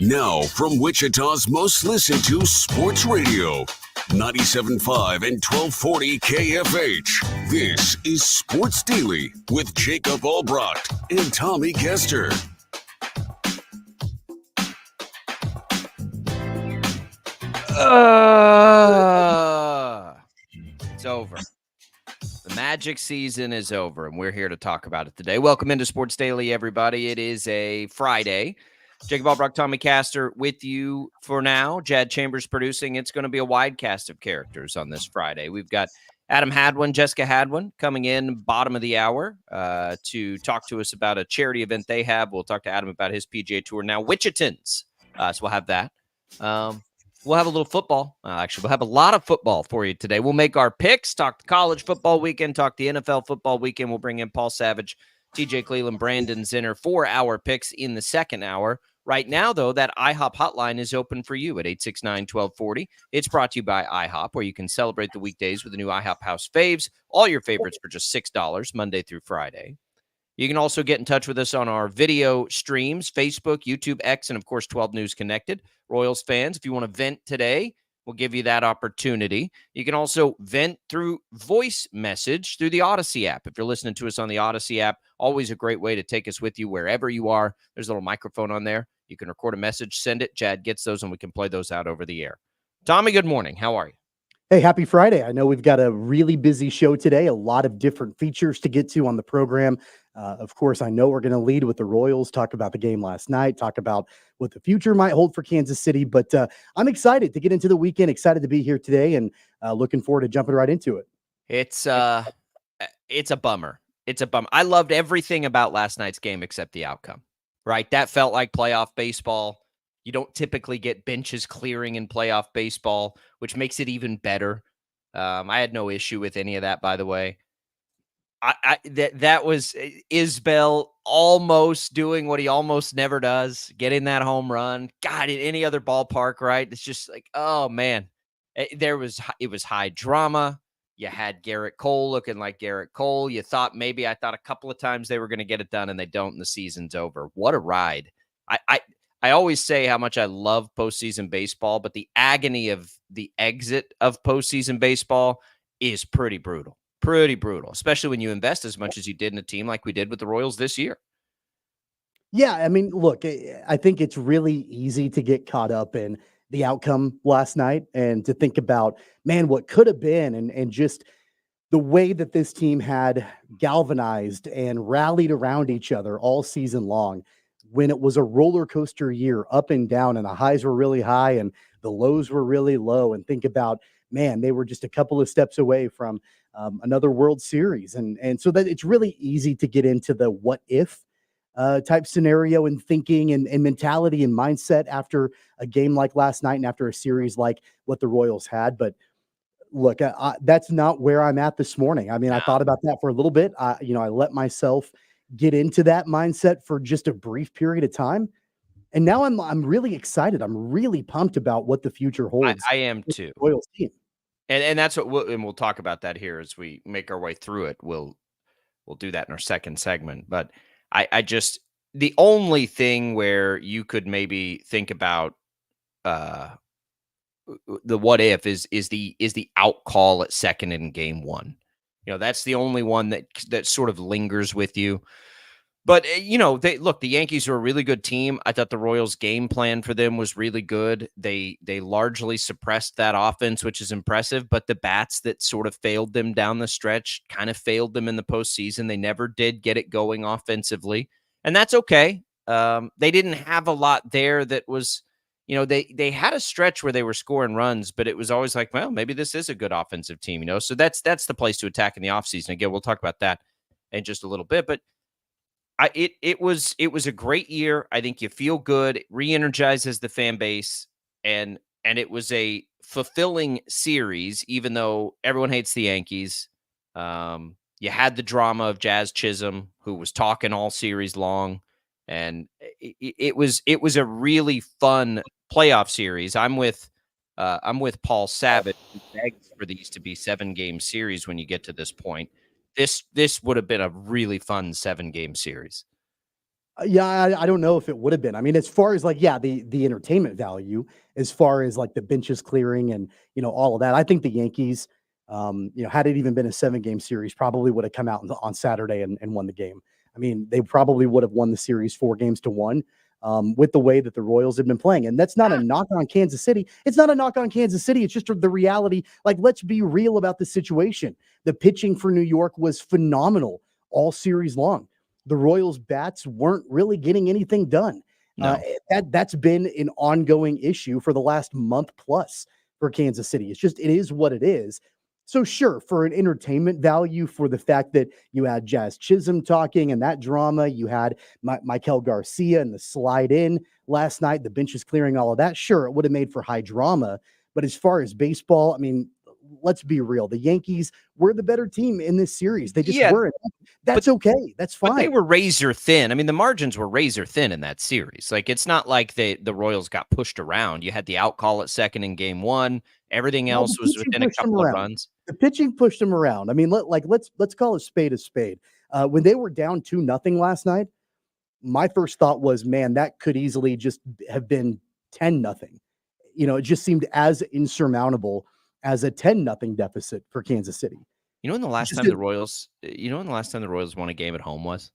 Now, from Wichita's most listened to sports radio, 97.5 and 1240 KFH. This is Sports Daily with Jacob Albrecht and Tommy Kester. It's over. The magic season is over, and we're here to talk about it today. Welcome into Sports Daily, everybody. It is a Friday. Jacob Albrecht, Tommy Caster with you for now. Jad Chambers producing. It's going to be a wide cast of characters on this Friday. We've got Adam Hadwin, Jessica Hadwin coming in bottom of the hour to talk to us about a charity event they have. We'll talk to Adam about his PGA Tour now. Wichitans. So we'll have that. We'll have a little football. Actually, we'll have a lot of football for you today. We'll make our picks, talk the college football weekend, talk the NFL football weekend. We'll bring in Paul Savage, TJ Cleveland, Brandon Zinner for our picks in the second hour. Right now, though, that IHOP hotline is open for you at 869-1240. It's brought to you by IHOP, where you can celebrate the weekdays with the new IHOP House Faves. All your favorites for just $6 Monday through Friday. You can also get in touch with us on our video streams, Facebook, YouTube, X, and, of course, 12 News Connected. Royals fans, if you want to vent today, we'll give you that opportunity. You can also vent through voice message through the Odyssey app. If you're listening to us on the Odyssey app, always a great way to take us with you wherever you are. There's a little microphone on there. You can record a message, send it. Jad gets those, and we can play those out over the air. Tommy, good morning. How are you? Hey, happy Friday. I know we've got a really busy show today, a lot of different features to get to on the program. Of course, I know we're going to lead with the Royals, talk about the game last night, talk about what the future might hold for Kansas City. But I'm excited to get into the weekend, excited to be here today, and looking forward to jumping right into it. It's a bummer. It's a bummer. I loved everything about last night's game except the outcome, right? That felt like playoff baseball. You don't typically get benches clearing in playoff baseball, which makes it even better. I had no issue with any of that, by the way. That was Isbell almost doing what he almost never does, getting that home run. God, in any other ballpark, right? It's just like, oh man, it was high drama. You had Garrett Cole looking like Garrett Cole. I thought a couple of times they were going to get it done, and they don't, and the season's over. What a ride! I always say how much I love postseason baseball, but the agony of the exit of postseason baseball is pretty brutal. Pretty brutal, especially when you invest as much as you did in a team like we did with the Royals this year. Yeah, I mean, look, I think it's really easy to get caught up in the outcome last night and to think about, man, what could have been, and just the way that this team had galvanized and rallied around each other all season long, when it was a roller coaster year, up and down, and the highs were really high and the lows were really low. And think about, man, they were just a couple of steps away from another World Series. And so that it's really easy to get into the what if type scenario and thinking and mentality and mindset after a game like last night and after a series like what the Royals had. But look, that's not where I'm at this morning. I mean, I thought about that for a little bit. I let myself get into that mindset for just a brief period of time. And now I'm really excited. I'm really pumped about what the future holds. I am too. Royals team. And that's what we'll talk about that here as we make our way through it. We'll do that in our second segment. But I just, the only thing where you could maybe think about the what if is the out call at second in game one. That's the only one that sort of lingers with you. But, the Yankees are a really good team. I thought the Royals' game plan for them was really good. They largely suppressed that offense, which is impressive. But the bats that sort of failed them down the stretch kind of failed them in the postseason. They never did get it going offensively. And that's okay. They didn't have a lot there that was, they had a stretch where they were scoring runs, but it was always like, well, maybe this is a good offensive team, So that's the place to attack in the offseason. Again, we'll talk about that in just a little bit. But it was a great year. I think you feel good. It re-energizes the fan base, and it was a fulfilling series, even though everyone hates the Yankees. You had the drama of Jazz Chisholm, who was talking all series long, and it was a really fun playoff series. I'm with Paul Savage, who begs for these to be 7-game series when you get to this point. This would have been a really fun 7-game series. Yeah, I don't know if it would have been. I mean, as far as like, yeah, the entertainment value, as far as like the benches clearing and all of that, I think the Yankees, had it even been a 7-game series, probably would have come out on Saturday and won the game. I mean, they probably would have won the series 4 games to 1 with the way that the Royals have been playing. And that's not a knock on Kansas City. It's not a knock on Kansas City. It's just the reality. Like, let's be real about the situation. The pitching for New York was phenomenal all series long. The Royals bats weren't really getting anything done. No. That's been an ongoing issue for the last month plus for Kansas City. It is what it is. So sure, for an entertainment value, for the fact that you had Jazz Chisholm talking and that drama, you had Michael Garcia and the slide in last night, the benches clearing, all of that. Sure, it would have made for high drama. But as far as baseball, I mean, let's be real. The Yankees were the better team in this series. They just weren't. That's okay. That's fine. But they were razor thin. I mean, the margins were razor thin in that series. Like, it's not like the Royals got pushed around. You had the out call at second in game 1. Everything else was within a couple of runs. The pitching pushed them around. I mean, let's call a spade a spade. When they were down 2-0 last night, my first thought was, man, that could easily just have been 10-0. It just seemed as insurmountable as a 10-0 deficit for Kansas City. When the last time the Royals won a game at home was?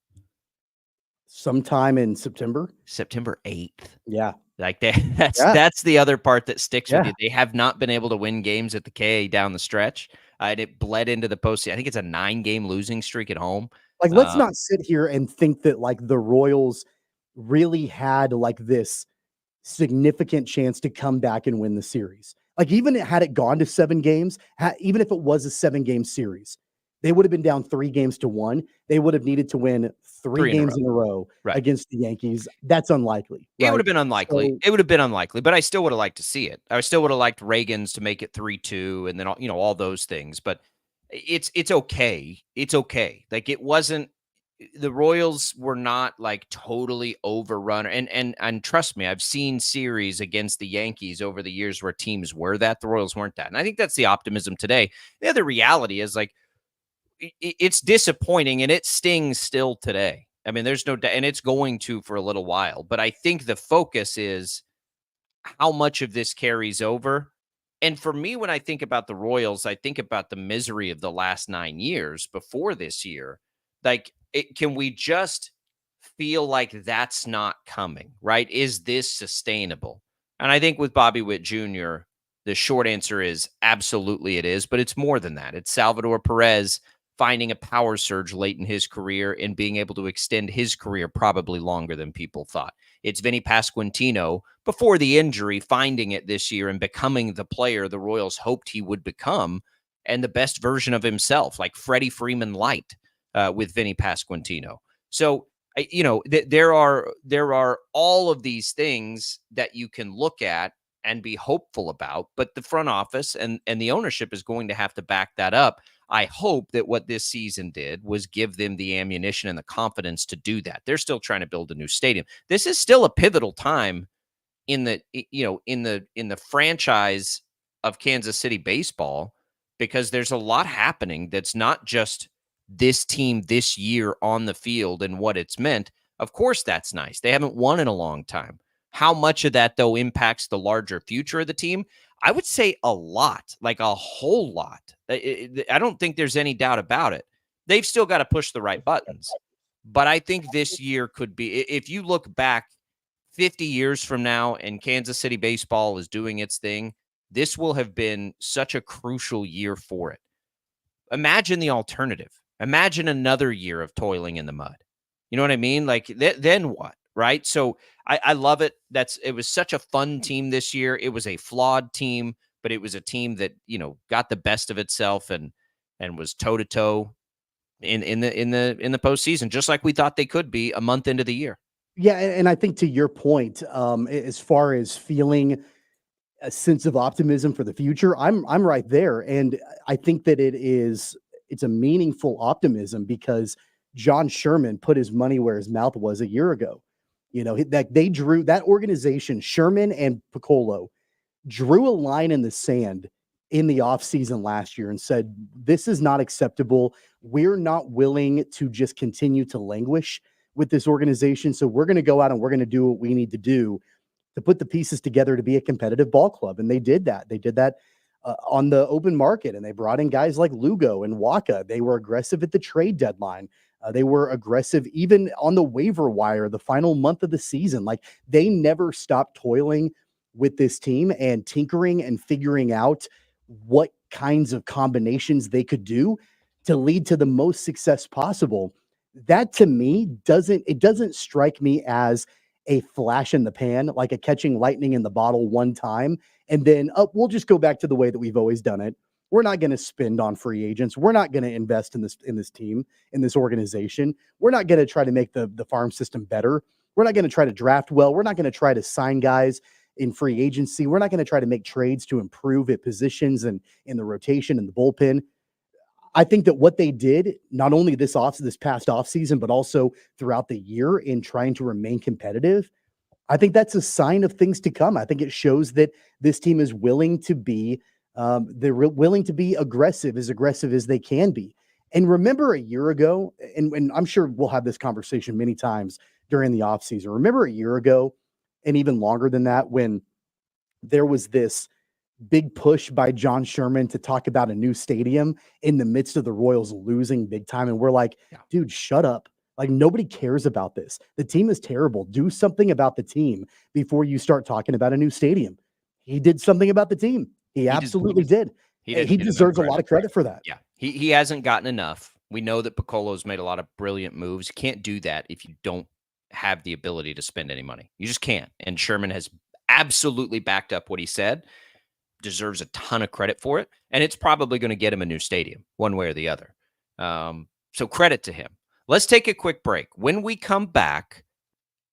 Sometime in September 8th. Yeah. Like that's the other part that sticks with you. They have not been able to win games at the KA down the stretch. And it bled into the postseason. I think it's a 9-game losing streak at home. Like, let's not sit here and think that like the Royals really had like this significant chance to come back and win the series. Like, even had it gone to 7 games, even if it was a 7-game series, they would have been down 3-1. They would have needed to win 3 games in a row against the Yankees. That's unlikely. It would have been unlikely. It would have been unlikely, but I still would have liked to see it. I still would have liked Reagan's to make it 3-2 and then, all those things. But it's okay. It's okay. Like, it wasn't. The Royals were not like totally overrun. And trust me, I've seen series against the Yankees over the years where teams were that. The Royals weren't that. And I think that's the optimism today. The other reality is, like, it's disappointing and it stings still today. I mean, there's no doubt, and it's going to for a little while. But I think the focus is how much of this carries over. And for me, when I think about the Royals, I think about the misery of the last 9 years before this year. Like, can we just feel like that's not coming, right? Is this sustainable? And I think with Bobby Witt Jr., the short answer is absolutely it is, but it's more than that. It's Salvador Perez finding a power surge late in his career and being able to extend his career probably longer than people thought. It's Vinny Pasquantino, before the injury, finding it this year and becoming the player the Royals hoped he would become and the best version of himself, like Freddie Freeman light with Vinny Pasquantino. So, there are all of these things that you can look at and be hopeful about, but the front office and the ownership is going to have to back that up. I hope that what this season did was give them the ammunition and the confidence to do that. They're still trying to build a new stadium. This is still a pivotal time in the franchise of Kansas City baseball, because there's a lot happening that's not just this team this year on the field and what it's meant. Of course, that's nice. They haven't won in a long time. How much of that, though, impacts the larger future of the team? I would say a lot, like a whole lot. I don't think there's any doubt about it. They've still got to push the right buttons. But I think this year could be, if you look back 50 years from now and Kansas City baseball is doing its thing, this will have been such a crucial year for it. Imagine the alternative. Imagine another year of toiling in the mud. You know what I mean? Like, then what? Right? So I love it. It was such a fun team this year. It was a flawed team, but it was a team that, got the best of itself and was toe to toe in the postseason, just like we thought they could be a month into the year. Yeah, and I think to your point, as far as feeling a sense of optimism for the future, I'm right there, and I think that it's a meaningful optimism because John Sherman put his money where his mouth was a year ago. That they drew, that organization, Sherman and Piccolo, drew a line in the sand in the offseason last year and said, this is not acceptable. We're not willing to just continue to languish. with this organization. So we're going to go out and we're going to do what we need to do to put the pieces together to be a competitive ball club. And they did that. They did that on the open market, and they brought in guys like Lugo and Waka. They were aggressive at the trade deadline. They were aggressive even on the waiver wire the final month of the season. Like, they never stopped toiling with this team and tinkering and figuring out what kinds of combinations they could do to lead to the most success possible. That, to me, doesn't strike me as a flash in the pan, like a catching lightning in the bottle one time, and then we'll just go back to the way that we've always done it. We're not going to spend on free agents. We're not going to invest in this team, in this organization. We're not going to try to make the farm system better. We're not going to try to draft well. We're not going to try to sign guys in free agency. We're not going to try to make trades to improve at positions and in the rotation and the bullpen. I think that what they did, not only this past offseason, but also throughout the year in trying to remain competitive, I think that's a sign of things to come. I think it shows that this team is willing to be willing to be aggressive as they can be. And remember a year ago, and I'm sure we'll have this conversation many times during the offseason. Remember a year ago, and even longer than that, when there was this big push by John Sherman to talk about a new stadium in the midst of the Royals losing big time. And we're like, dude, shut up. Like, nobody cares about this. The team is terrible. Do something about the team before you start talking about a new stadium. He did something about the team. He absolutely did. He deserves a lot of credit for that. Yeah. He hasn't gotten enough. We know that Piccolo's made a lot of brilliant moves. You can't do that if you don't have the ability to spend any money. You just can't. And Sherman has absolutely backed up what he said. Deserves a ton of credit for it. And it's probably going to get him a new stadium one way or the other. So credit to him. Let's take a quick break. When we come back,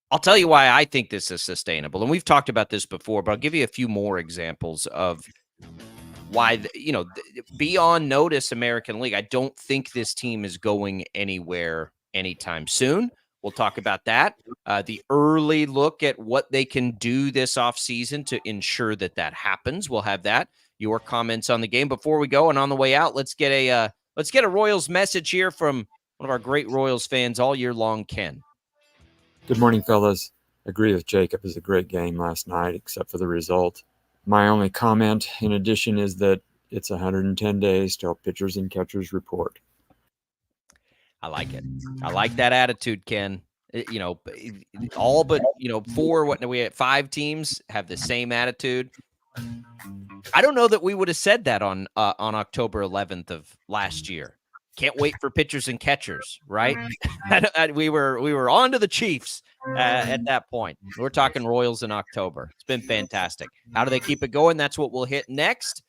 I'll tell you why I think this is sustainable. And we've talked about this before, but I'll give you a few more examples of why, beyond notice American League, I don't think this team is going anywhere anytime soon. We'll talk about that. The early look at what they can do this offseason to ensure that happens. We'll have that. Your comments on the game before we go, and on the way out, let's get a Royals message here from one of our great Royals fans all year long, Ken. Good morning, fellas. Agree with Jacob. It was a great game last night, except for the result. My only comment, in addition, is that it's 110 days till pitchers and catchers report. I like it. I like that attitude, Ken. All but, 5 teams have the same attitude. I don't know that we would have said that on October 11th of last year. Can't wait for pitchers and catchers, right? we were on to the Chiefs at that point. We're talking Royals in October. It's been fantastic. How do they keep it going? That's what we'll hit next.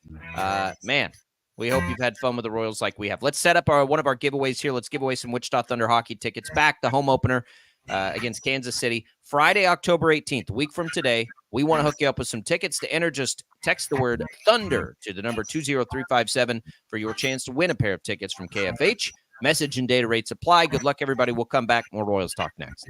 Man, we hope you've had fun with the Royals like we have. Let's set up one of our giveaways here. Let's give away some Wichita Thunder hockey tickets back. The home opener against Kansas City, Friday, October 18th, a week from today. We want to hook you up with some tickets. To enter, just text the word Thunder to the number 20357 for your chance to win a pair of tickets from KFH. Message and data rates apply. Good luck, everybody. We'll come back. More Royals talk next.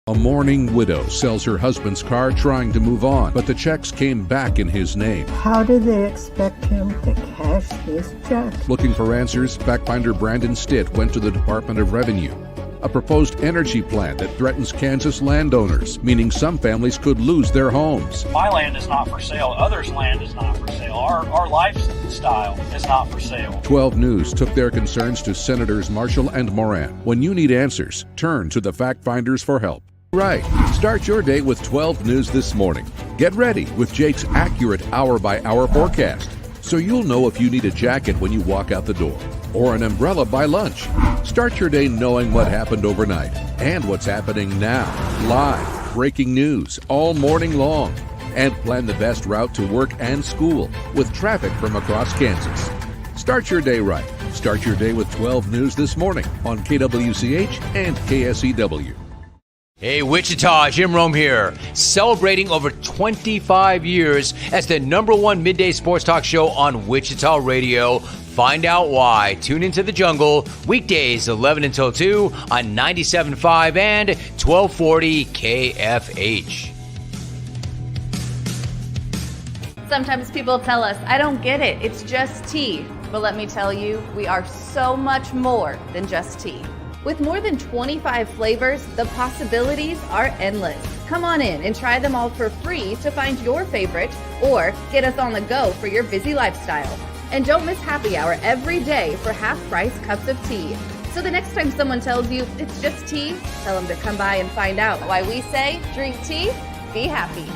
A mourning widow sells her husband's car trying to move on, but the checks came back in his name. How do they expect him to cash his checks? Looking for answers, fact finder Brandon Stitt went to the Department of Revenue. A proposed energy plan that threatens Kansas landowners, meaning some families could lose their homes. My land is not for sale. Others' land is not for sale. Our lifestyle is not for sale. 12 News took their concerns to Senators Marshall and Moran. When you need answers, turn to the fact finders for help. Right. Start your day with 12 News this morning. Get ready with Jake's accurate hour-by-hour forecast, so you'll know if you need a jacket when you walk out the door, or an umbrella by lunch. Start your day knowing what happened overnight and what's happening now. Live, breaking news all morning long. And plan the best route to work and school with traffic from across Kansas. Start your day right. Start your day with 12 News this morning on KWCH and KSEW. Hey, Wichita, Jim Rome here, celebrating over 25 years as the #1 midday sports talk show on Wichita Radio. Find out why. Tune into The Jungle, weekdays 11 until 2 on 97.5 and 1240 KFH. Sometimes people tell us, I don't get it, it's just tea. But let me tell you, we are so much more than just tea. With more than 25 flavors, the possibilities are endless. Come on in and try them all for free to find your favorite or get us on the go for your busy lifestyle. And don't miss happy hour every day for half-price cups of tea. So the next time someone tells you it's just tea, tell them to come by and find out why we say drink tea, be happy.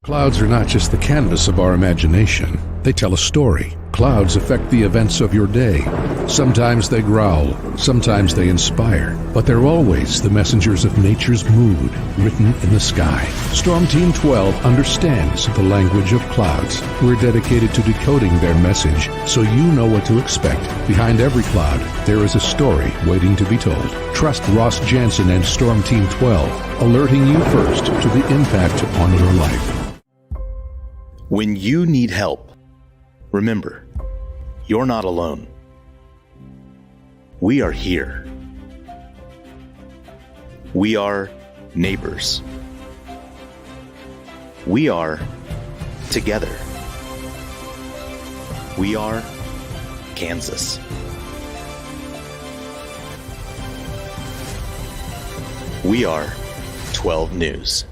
Clouds are not just the canvas of our imagination. They tell a story. Clouds affect the events of your day. Sometimes they growl, sometimes they inspire, but they're always the messengers of nature's mood written in the sky. Storm Team 12 understands the language of clouds. We're dedicated to decoding their message so you know what to expect. Behind every cloud, there is a story waiting to be told. Trust Ross Jansen and Storm Team 12, alerting you first to the impact on your life. When you need help, remember, you're not alone. We are here. We are neighbors. We are together. We are Kansas. We are 12 News.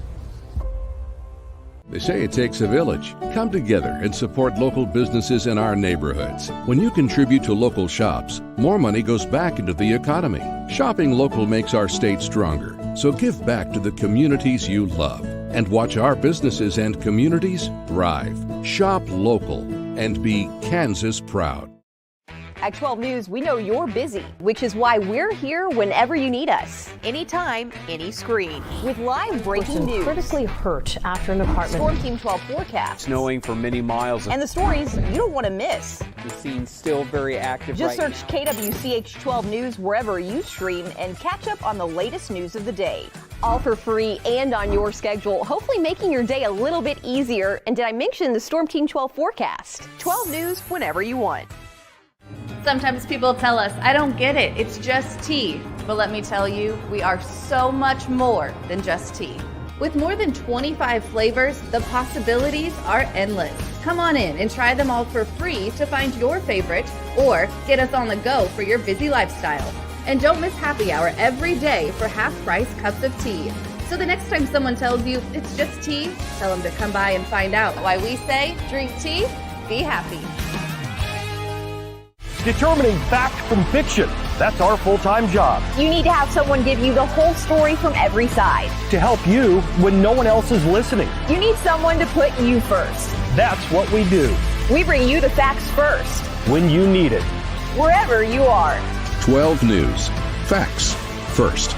They say it takes a village. Come together and support local businesses in our neighborhoods. When you contribute to local shops, more money goes back into the economy. Shopping local makes our state stronger. So give back to the communities you love and watch our businesses and communities thrive. Shop local and be Kansas proud. At 12 News, we know you're busy, which is why we're here whenever you need us. Anytime, any screen. With live breaking news. Critically hurt after an apartment. Storm Team 12 forecast. Snowing for many miles. And the stories you don't want to miss. The scene's still very active. Just search KWCH 12 News wherever you stream and catch up on the latest news of the day. All for free and on your schedule, hopefully making your day a little bit easier. And did I mention the Storm Team 12 forecast? 12 News whenever you want. Sometimes people tell us, I don't get it, it's just tea. But let me tell you, we are so much more than just tea. With more than 25 flavors, the possibilities are endless. Come on in and try them all for free to find your favorite or get us on the go for your busy lifestyle. And don't miss happy hour every day for half-price cups of tea. So the next time someone tells you it's just tea, tell them to come by and find out why we say drink tea, be happy. Determining fact from fiction. That's our full-time job. You need to have someone give you the whole story from every side. To help you when no one else is listening. You need someone to put you first. That's what we do. We bring you the facts first. When you need it. Wherever you are. 12 News. Facts first.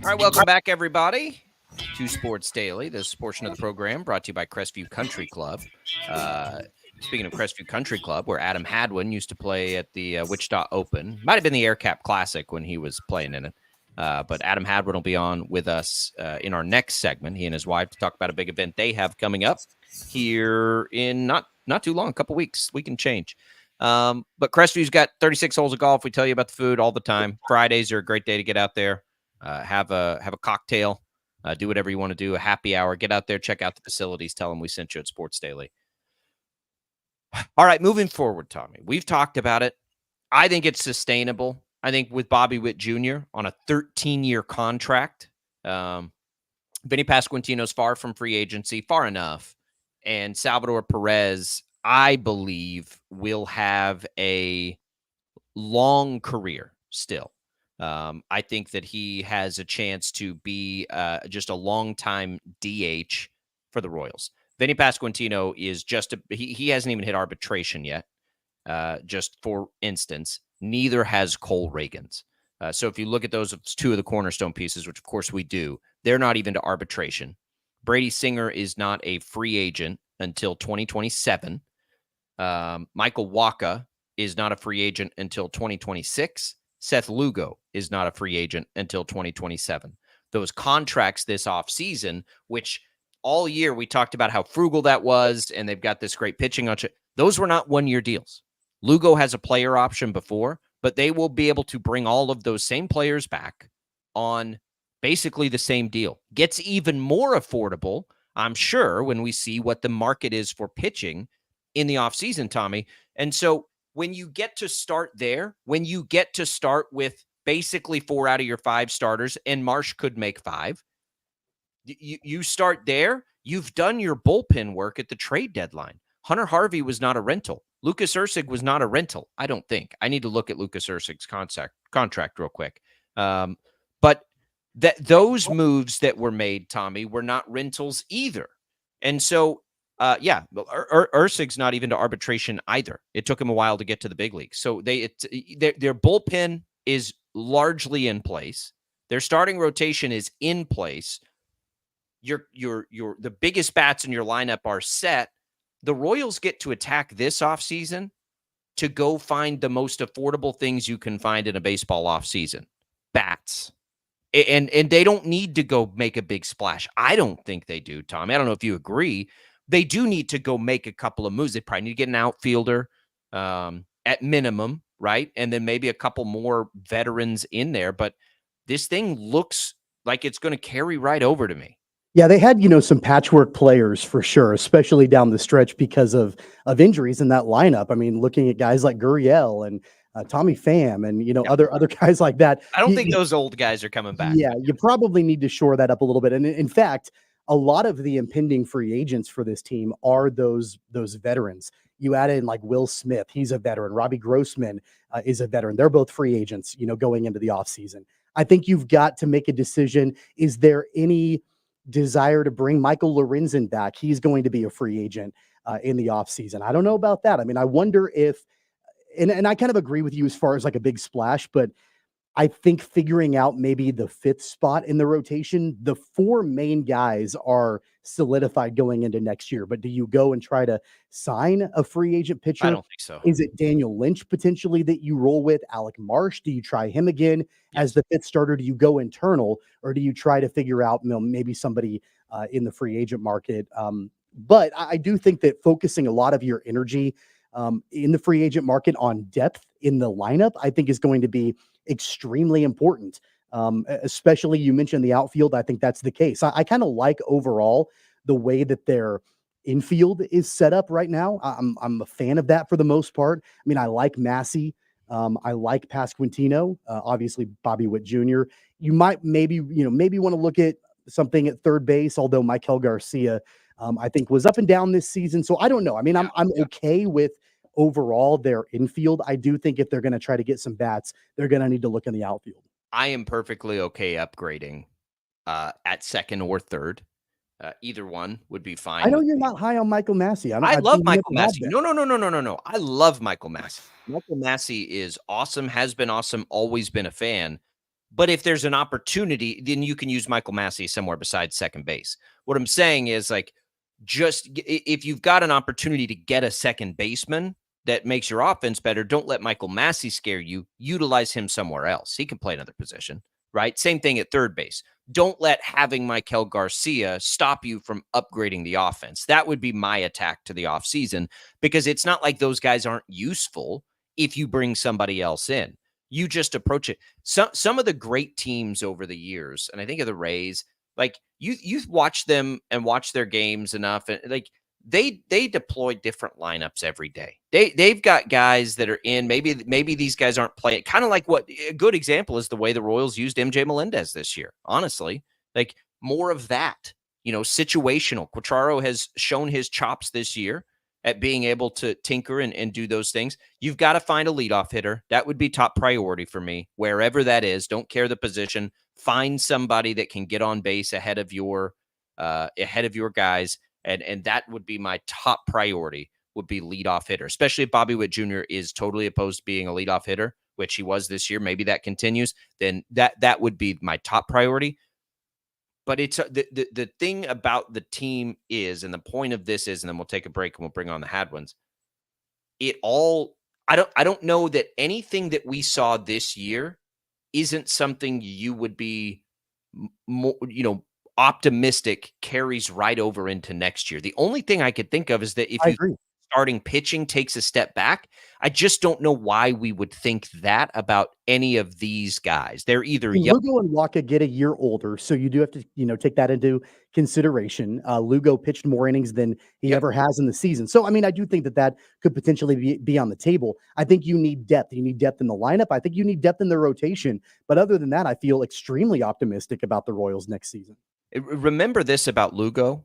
All right, welcome back, everybody, to Sports Daily. This portion of the program brought to you by Crestview Country Club. Speaking of Crestview Country Club, where Adam Hadwin used to play at the Wichita Open. Might have been the AirCap Classic when he was playing in it. But Adam Hadwin will be on with us in our next segment. He and his wife to talk about a big event they have coming up here in not too long, a couple weeks. We can change. But Crestview's got 36 holes of golf. We tell you about the food all the time. Fridays are a great day to get out there. Have a cocktail, do whatever you want to do, a happy hour, get out there, check out the facilities, tell them we sent you at Sports Daily. All right, moving forward, Tommy, we've talked about it. I think it's sustainable. I think with Bobby Witt Jr. on a 13-year contract, Vinny Pasquantino's far from free agency, far enough. And Salvador Perez, I believe, will have a long career still. I think that he has a chance to be just a long-time DH for the Royals. Vinny Pasquantino is he hasn't even hit arbitration yet. Just for instance, neither has Cole Reagans. So if you look at those two of the cornerstone pieces, which of course we do, they're not even to arbitration. Brady Singer is not a free agent until 2027. Michael Wacha is not a free agent until 2026. Seth Lugo is not a free agent until 2027. Those contracts this offseason, which all year we talked about how frugal that was, and they've got this great pitching. Those were not one-year deals. Lugo has a player option before, but they will be able to bring all of those same players back on basically the same deal. Gets even more affordable, I'm sure, when we see what the market is for pitching in the offseason, Tommy. And so when you get to start there, when you get to start with basically 4 out of your 5 starters, and Marsh could make 5, you start there, you've done your bullpen work at the trade deadline. Hunter Harvey was not a rental. Lucas Erceg was not a rental, I don't think. I need to look at Lucas Erceg's contract real quick. But those moves that were made, Tommy, were not rentals either. And so, Erceg's not even to arbitration either. It took him a while to get to the big leagues. So their bullpen is largely in place. Their starting rotation is in place. The biggest bats in your lineup are set. The Royals get to attack this offseason to go find the most affordable things you can find in a baseball offseason. Bats. And they don't need to go make a big splash. I don't think they do, Tommy. I don't know if you agree. They do need to go make a couple of moves. They probably need to get an outfielder at minimum, right? And then maybe a couple more veterans in there. But this thing looks like it's going to carry right over to me. Yeah, they had, some patchwork players for sure, especially down the stretch because of injuries in that lineup. I mean, looking at guys like Gurriel and Tommy Pham and, other guys like that. I don't think those old guys are coming back. Yeah, you probably need to shore that up a little bit. And in fact, a lot of the impending free agents for this team are those veterans. You add in like Will Smith, he's a veteran. Robbie Grossman is a veteran. They're both free agents, going into the offseason. I think you've got to make a decision. Is there any desire to bring Michael Lorenzen back? He's going to be a free agent in the offseason. I don't know about that. I mean, I wonder if, and I kind of agree with you as far as like a big splash, but I think figuring out maybe the 5th spot in the rotation, the 4 main guys are solidified going into next year. But do you go and try to sign a free agent pitcher? I don't think so. Is it Daniel Lynch potentially that you roll with? Alec Marsh? Do you try him again as the 5th starter? Do you go internal, or do you try to figure out maybe somebody in the free agent market? But I do think that focusing a lot of your energy in the free agent market on depth in the lineup, I think is going to be extremely important. Especially you mentioned the outfield. I think that's the case. I kind of like overall the way that their infield is set up right now. I'm a fan of that for the most part. I mean, I like Massey. I like Pasquantino, obviously Bobby Witt Jr. You might maybe want to look at something at third base, although Michael Garcia, I think was up and down this season. So I don't know. I mean, I'm okay with overall their infield. I do think if they're going to try to get some bats, they're going to need to look in the outfield. I am perfectly okay upgrading at second or third. Either one would be fine. I know you're not high on Michael Massey. I love Michael Massey. No. I love Michael Massey. Michael Massey is awesome, has been awesome, always been a fan. But if there's an opportunity, then you can use Michael Massey somewhere besides second base. What I'm saying is, like, just if you've got an opportunity to get a second baseman that makes your offense better, don't let Michael Massey scare you. Utilize him somewhere else. He can play another position, right? Same thing at third base. Don't let having Michael Garcia stop you from upgrading the offense. That would be my attack to the offseason, because it's not like those guys aren't useful if you bring somebody else in. You just approach it. Some of the great teams over the years, and I think of the Rays, like you've watched them and watched their games enough, and like they deploy different lineups every day. They've got guys that are in. Maybe these guys aren't playing. Kind of like what a good example is the way the Royals used MJ Melendez this year. Honestly, like more of that, situational. Quatraro has shown his chops this year. at being able to tinker and do those things. You've got to find a leadoff hitter. That would be top priority for me, wherever that is. Don't care the position. Find somebody that can get on base ahead of your guys, and that would be my top priority. Would be leadoff hitter, especially if Bobby Witt Jr. is totally opposed to being a leadoff hitter, which he was this year. Maybe that continues. Then that would be my top priority. But it's the thing about the team is, and the point of this is, and then we'll take a break and we'll bring on the Hadwins. I don't know that anything that we saw this year isn't something you would be more, optimistic carries right over into next year. The only thing I could think of is that if starting pitching takes a step back, I just don't know why we would think that about any of these guys. They're either Lugo and Waka get a year older, so you do have to, take that into consideration. Lugo pitched more innings than he ever has in the season. So, I mean, I do think that could potentially be on the table. I think you need depth. You need depth in the lineup. I think you need depth in the rotation. But other than that, I feel extremely optimistic about the Royals next season. Remember this about Lugo.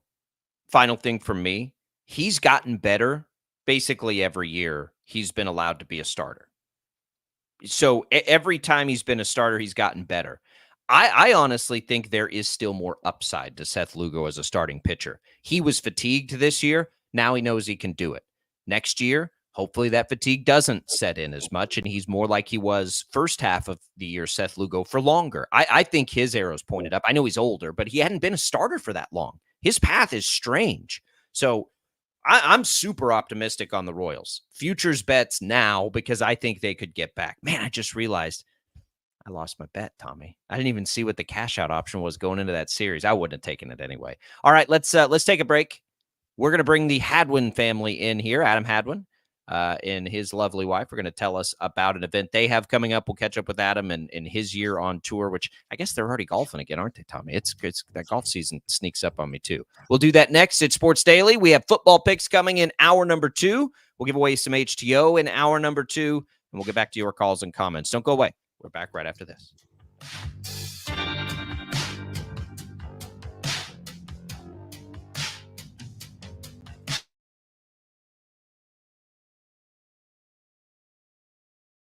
Final thing for me, he's gotten better basically every year he's been allowed to be a starter. So every time he's been a starter, he's gotten better. I honestly think there is still more upside to Seth Lugo as a starting pitcher. He was fatigued this year. Now he knows he can do it. Next year, hopefully that fatigue doesn't set in as much, and he's more like he was first half of the year, Seth Lugo, for longer. I think his arrow's pointed up. I know he's older, but he hadn't been a starter for that long. His path is strange. So I'm super optimistic on the Royals. Futures bets now because I think they could get back. Man, I just realized I lost my bet, Tommy. I didn't even see what the cash out option was going into that series. I wouldn't have taken it anyway. All right, let's take a break. We're going to bring the Hadwin family in here, Adam Hadwin and his lovely wife are going to tell us about an event they have coming up. We'll catch up with Adam and his year on tour, which I guess they're already golfing again, aren't they, Tommy? It's that golf season sneaks up on me too. We'll do that next. It's Sports Daily. We have football picks coming in hour number 2. We'll give away some HTO in hour number 2, and we'll get back to your calls and comments. Don't go away. We're back right after this.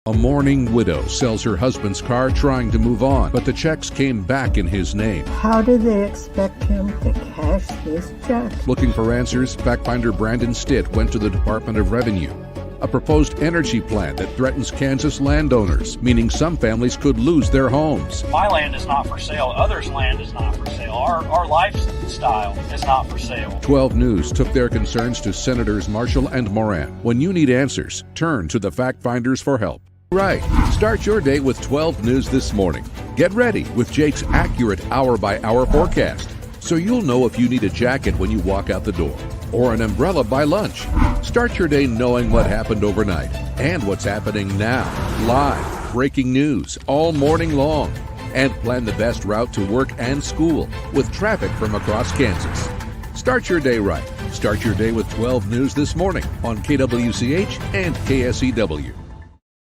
A mourning widow sells her husband's car trying to move on, but the checks came back in his name. How do they expect him to cash his check? Looking for answers, fact finder Brandon Stitt went to the Department of Revenue. A proposed energy plan that threatens Kansas landowners, meaning some families could lose their homes. My land is not for sale. Others' land is not for sale. Our lifestyle is not for sale. 12 News took their concerns to Senators Marshall and Moran. When you need answers, turn to the fact finders for help. Right. Start your day with 12 News this morning. Get ready with Jake's accurate hour-by-hour forecast, so you'll know if you need a jacket when you walk out the door or an umbrella by lunch. Start your day knowing what happened overnight and what's happening now. Live, breaking news all morning long. And plan the best route to work and school with traffic from across Kansas. Start your day right. Start your day with 12 News this morning on KWCH and KSEW.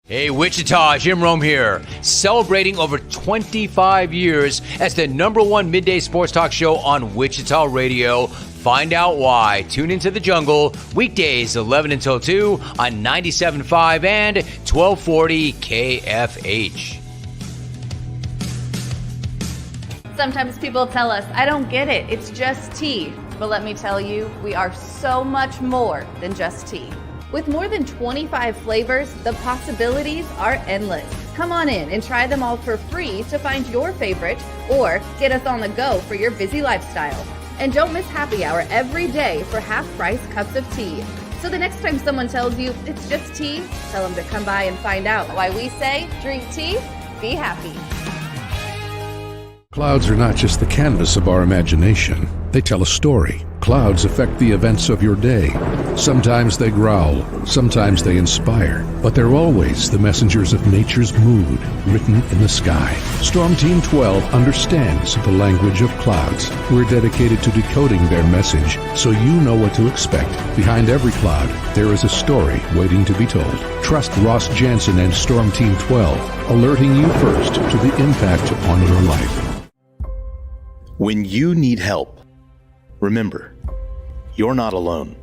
Hey, Wichita, Jim Rome here, celebrating over 25 years as the #1 midday sports talk show on Wichita Radio. Find out why. Tune into The Jungle, weekdays 11 until 2 on 97.5 and 1240 KFH. Sometimes people tell us, I don't get it, it's just tea. But let me tell you, we are so much more than just tea. With more than 25 flavors, the possibilities are endless. Come on in and try them all for free to find your favorite or get us on the go for your busy lifestyle. And don't miss happy hour every day for half-price cups of tea. So the next time someone tells you it's just tea, tell them to come by and find out why we say drink tea, be happy. Clouds are not just the canvas of our imagination. They tell a story. Clouds affect the events of your day. Sometimes they growl, sometimes they inspire, but they're always the messengers of nature's mood written in the sky. Storm Team 12 understands the language of clouds. We're dedicated to decoding their message so you know what to expect. Behind every cloud, there is a story waiting to be told. Trust Ross Jansen and Storm Team 12, alerting you first to the impact on your life. When you need help, remember, you're not alone.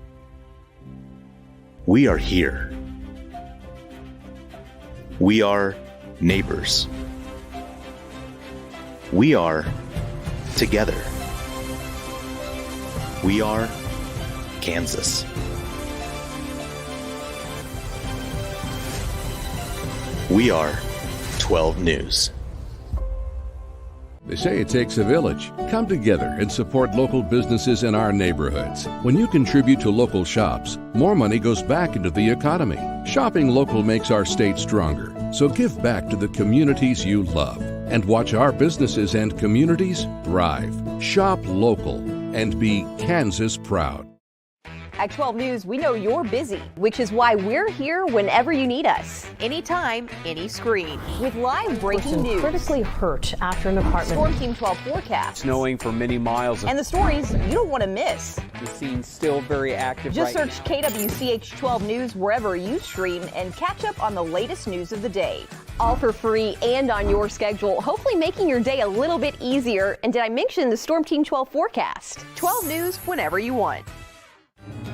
We are here. We are neighbors. We are together. We are Kansas. We are 12 News. They say it takes a village. Come together and support local businesses in our neighborhoods. When you contribute to local shops, more money goes back into the economy. Shopping local makes our state stronger. So give back to the communities you love and watch our businesses and communities thrive. Shop local and be Kansas proud. At 12 News, we know you're busy, which is why we're here whenever you need us. Anytime, any screen. With live breaking news. Critically hurt after an apartment. Storm Team 12 forecast. Snowing for many miles. And the stories you don't want to miss. The scene's still very active. Just search KWCH 12 News wherever you stream and catch up on the latest news of the day. All for free and on your schedule, hopefully making your day a little bit easier. And did I mention the Storm Team 12 forecast? 12 News whenever you want.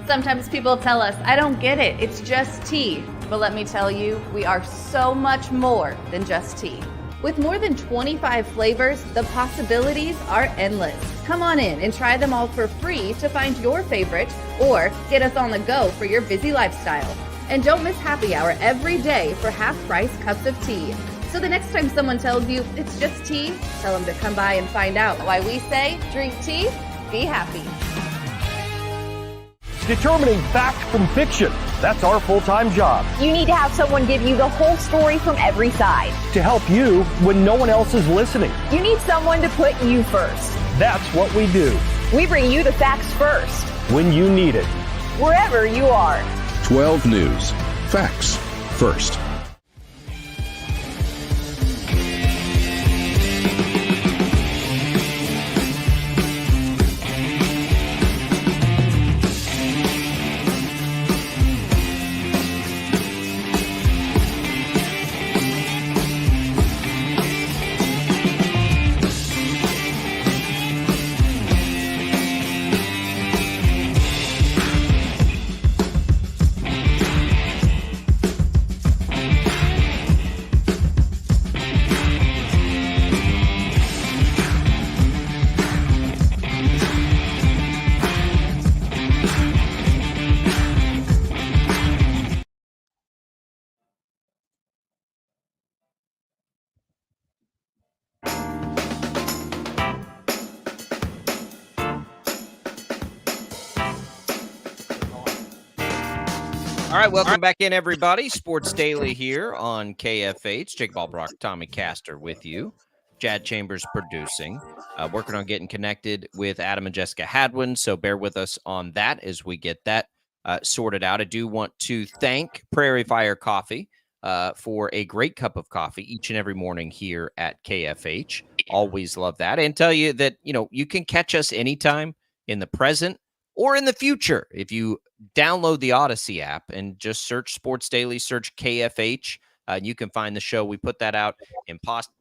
Sometimes people tell us, I don't get it, it's just tea. But let me tell you, we are so much more than just tea. With more than 25 flavors, the possibilities are endless. Come on in and try them all for free to find your favorite or get us on the go for your busy lifestyle. And don't miss happy hour every day for half-price cups of tea. So the next time someone tells you it's just tea, tell them to come by and find out why we say drink tea, be happy. Determining fact from fiction. That's our full-time job. You need to have someone give you the whole story from every side. To help you when no one else is listening. You need someone to put you first. That's what we do. We bring you the facts first. When you need it. Wherever you are. 12 News. Facts first. All right, welcome back in, everybody. Sports Daily here on KFH. Jake Ballbrock, Tommy Castor with you. Jad Chambers producing. Working on getting connected with Adam and Jessica Hadwin, so bear with us on that as we get that sorted out. I do want to thank Prairie Fire Coffee for a great cup of coffee each and every morning here at KFH. Always love that. And tell you that, you can catch us anytime in the present or in the future if you download the Odyssey app and just search Sports Daily, search KFH. You can find the show. We put that out in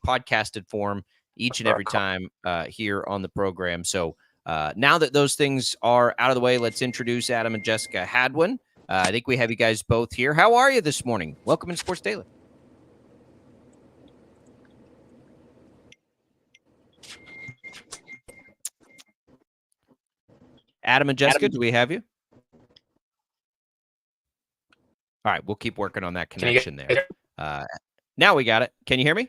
podcasted form each and every time here on the program. So now that those things are out of the way, let's introduce Adam and Jessica Hadwin. I think we have you guys both here. How are you this morning? Welcome to Sports Daily. Adam and Jessica, do we have you? All right, we'll keep working on that connection there. Now we got it. Can you hear me? I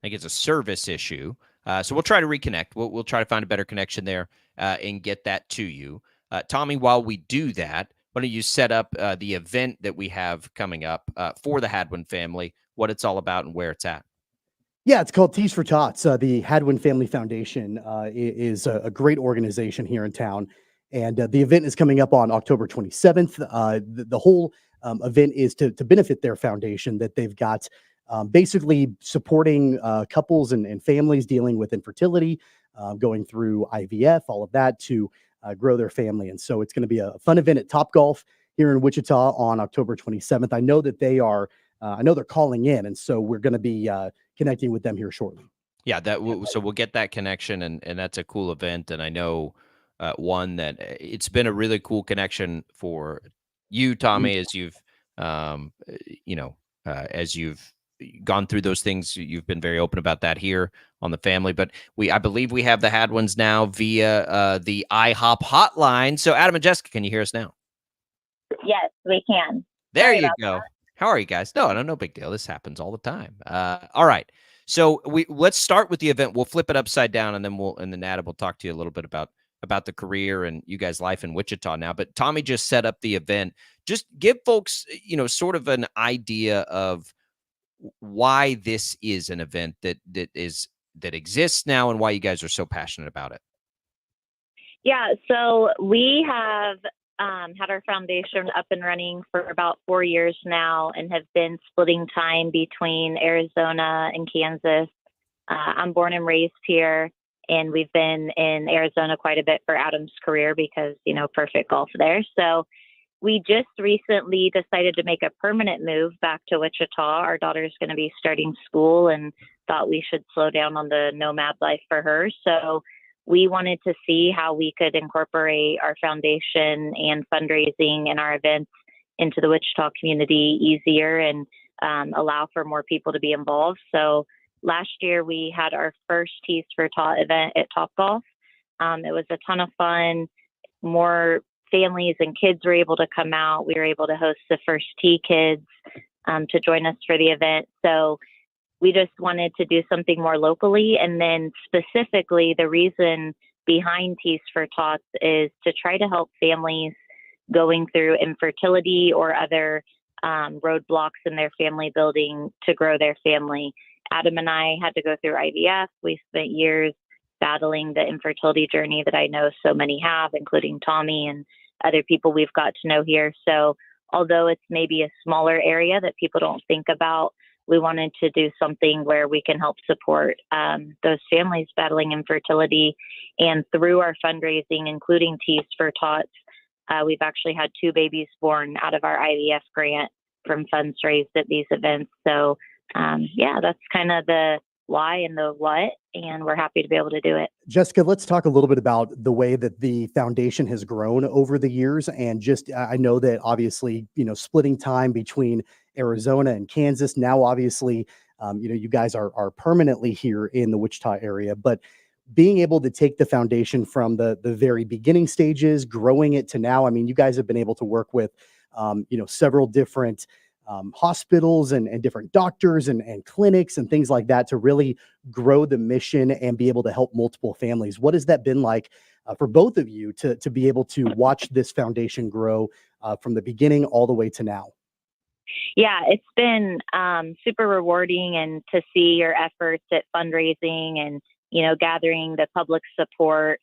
think it's a service issue. So we'll try to reconnect. We'll try to find a better connection there and get that to you. Tommy, while we do that, why don't you set up the event that we have coming up for the Hadwin family, what it's all about and where it's at? Yeah, it's called Tees for Tots. The Hadwin Family Foundation is a great organization here in town. And the event is coming up on October 27th. The whole event is to benefit their foundation that they've got, basically supporting couples and families dealing with infertility, going through IVF, all of that to grow their family. And so it's going to be a fun event at Topgolf here in Wichita on October 27th. I know that they are, I know they're calling in, and so we're going to be connecting with them here shortly. Yeah, so we'll get that connection, and that's a cool event. And I know one that it's been a really cool connection for you, Tommy, as you've, as you've gone through those things. You've been very open about that here on the family, but I believe we have the Hadwins now via the IHOP hotline. So Adam and Jessica, can you hear us now? Yes, we can. There Sorry you about go. that. How are you guys? No big deal. This happens all the time. All right. So let's start with the event. We'll flip it upside down, and then Adam will talk to you a little bit about the career and you guys' life in Wichita now. But Tommy just set up the event. Just give folks, sort of an idea of why this is an event that exists now and why you guys are so passionate about it. Yeah, so we have had our foundation up and running for about 4 years now and have been splitting time between Arizona and Kansas. I'm born and raised here, and we've been in Arizona quite a bit for Adam's career because, perfect golf there. So we just recently decided to make a permanent move back to Wichita. Our daughter's going to be starting school and thought we should slow down on the nomad life for her. So we wanted to see how we could incorporate our foundation and fundraising and our events into the Wichita community easier and allow for more people to be involved. So last year we had our first Tees for Tot event at Topgolf. It was a ton of fun. More families and kids were able to come out. We were able to host the first tee kids to join us for the event. So we just wanted to do something more locally. And then specifically, the reason behind Tees for Tots is to try to help families going through infertility or other roadblocks in their family building to grow their family. Adam and I had to go through IVF. We spent years battling the infertility journey that I know so many have, including Tommy and other people we've got to know here. So although it's maybe a smaller area that people don't think about, we wanted to do something where we can help support those families battling infertility. And through our fundraising, including Tees for Tots, we've actually had 2 babies born out of our IVF grant from funds raised at these events. So that's kind of the why and the what, and we're happy to be able to do it. Jessica, let's talk a little bit about the way that the foundation has grown over the years. And just, I know that obviously, splitting time between Arizona and Kansas, now obviously, you guys are permanently here in the Wichita area, but being able to take the foundation from the very beginning stages, growing it to now, I mean, you guys have been able to work with, several different hospitals and different doctors and clinics and things like that to really grow the mission and be able to help multiple families. What has that been like for both of you to be able to watch this foundation grow from the beginning all the way to now? Yeah, it's been super rewarding, and to see your efforts at fundraising and, gathering the public support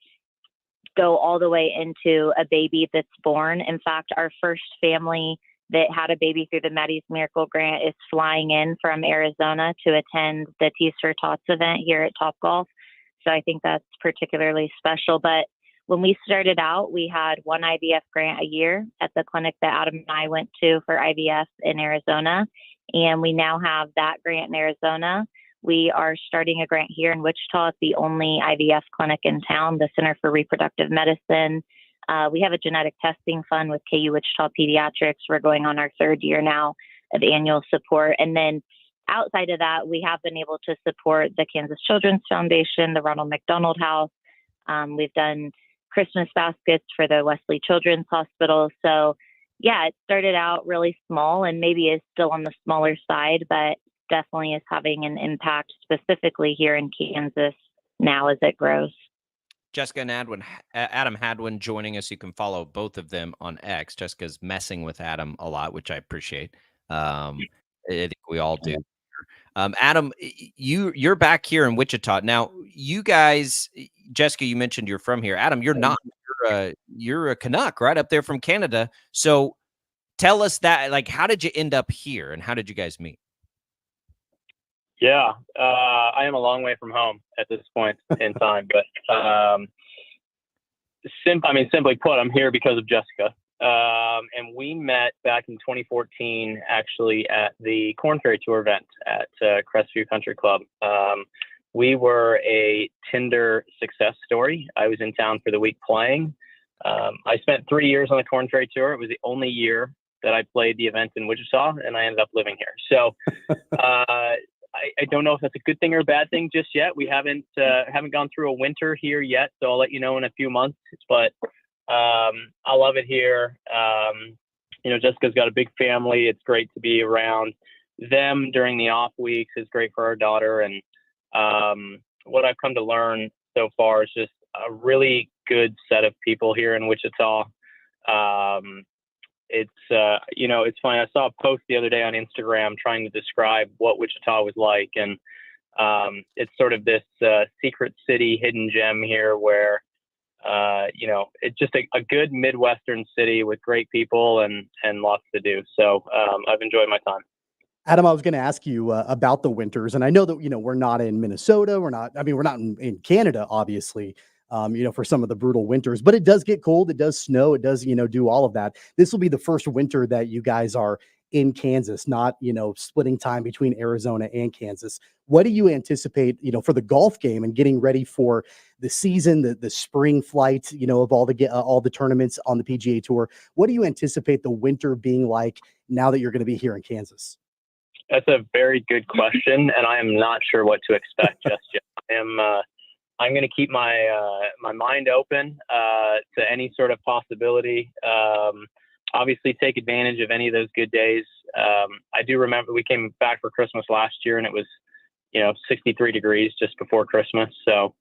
go all the way into a baby that's born. In fact, our first family that had a baby through the Maddie's Miracle Grant is flying in from Arizona to attend the Tees for Tots event here at Topgolf. So I think that's particularly special. But when we started out, we had 1 IVF grant a year at the clinic that Adam and I went to for IVF in Arizona. And we now have that grant in Arizona. We are starting a grant here in Wichita. It's the only IVF clinic in town, the Center for Reproductive Medicine. We have a genetic testing fund with KU Wichita Pediatrics. We're going on our 3rd year now of annual support. And then outside of that, we have been able to support the Kansas Children's Foundation, the Ronald McDonald House. We've done Christmas baskets for the Wesley Children's Hospital. So yeah, it started out really small and maybe is still on the smaller side, but definitely is having an impact specifically here in Kansas now as it grows. Jessica and Adam Hadwin joining us. You can follow both of them on X. Jessica's messing with Adam a lot, which I appreciate. I think we all do. Adam, you're back here in Wichita. Now, you guys, Jessica, you mentioned you're from here. Adam, you're not. You're a Canuck right up there from Canada. So tell us that, like, how did you end up here and how did you guys meet? Yeah, I am a long way from home at this point in time, but simply put, I'm here because of Jessica. And we met back in 2014, actually, at the Corn Ferry Tour event at Crestview Country Club. we were a Tinder success story. I was in town for the week playing. I spent 3 years on the Korn Ferry Tour. It was the only year that I played the event in Wichita, and I ended up living here. So I don't know if that's a good thing or a bad thing just yet. We haven't gone through a winter here yet, so I'll let you know in a few months. But I love it here. Jessica's got a big family. It's great to be around them during the off weeks. It's great for our daughter. And what I've come to learn so far is just a really good set of people here in Wichita. It's funny. I saw a post the other day on Instagram trying to describe what Wichita was like. And it's sort of this secret city, hidden gem here where, it's just a good Midwestern city with great people and lots to do. So I've enjoyed my time. Adam, I was going to ask you about the winters, and I know that, we're not in Minnesota. We're not in Canada, obviously, for some of the brutal winters, but it does get cold. It does snow. It does, do all of that. This will be the first winter that you guys are in Kansas, not, splitting time between Arizona and Kansas. What do you anticipate, for the golf game and getting ready for the season, the spring flight, of all the tournaments on the PGA Tour? What do you anticipate the winter being like now that you're going to be here in Kansas? That's a very good question, and I am not sure what to expect just yet. I'm going to keep my my mind open to any sort of possibility. Obviously, take advantage of any of those good days. I do remember we came back for Christmas last year, and it was 63 degrees just before Christmas. So,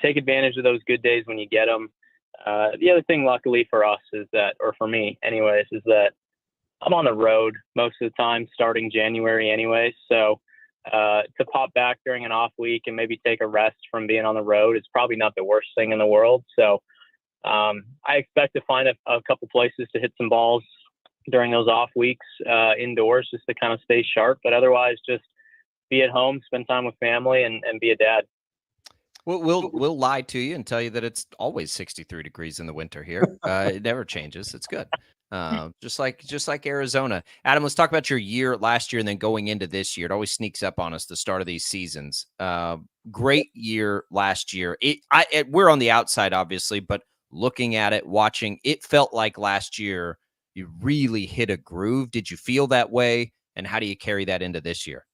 take advantage of those good days when you get them. The other thing, luckily for us, is that, or for me, anyways, is that I'm on the road most of the time starting January anyway. So to pop back during an off week and maybe take a rest from being on the road is probably not the worst thing in the world. So I expect to find a couple places to hit some balls during those off weeks indoors just to kind of stay sharp. But otherwise, just be at home, spend time with family, and be a dad. We'll lie to you and tell you that it's always 63 degrees in the winter here. It never changes. It's good. Just like Arizona. Adam, let's talk about your year last year and then going into this year. It always sneaks up on us the start of these seasons. Great year last year. We're on the outside, obviously, but looking at it, watching, it felt like last year you really hit a groove. Did you feel that way? And how do you carry that into this year?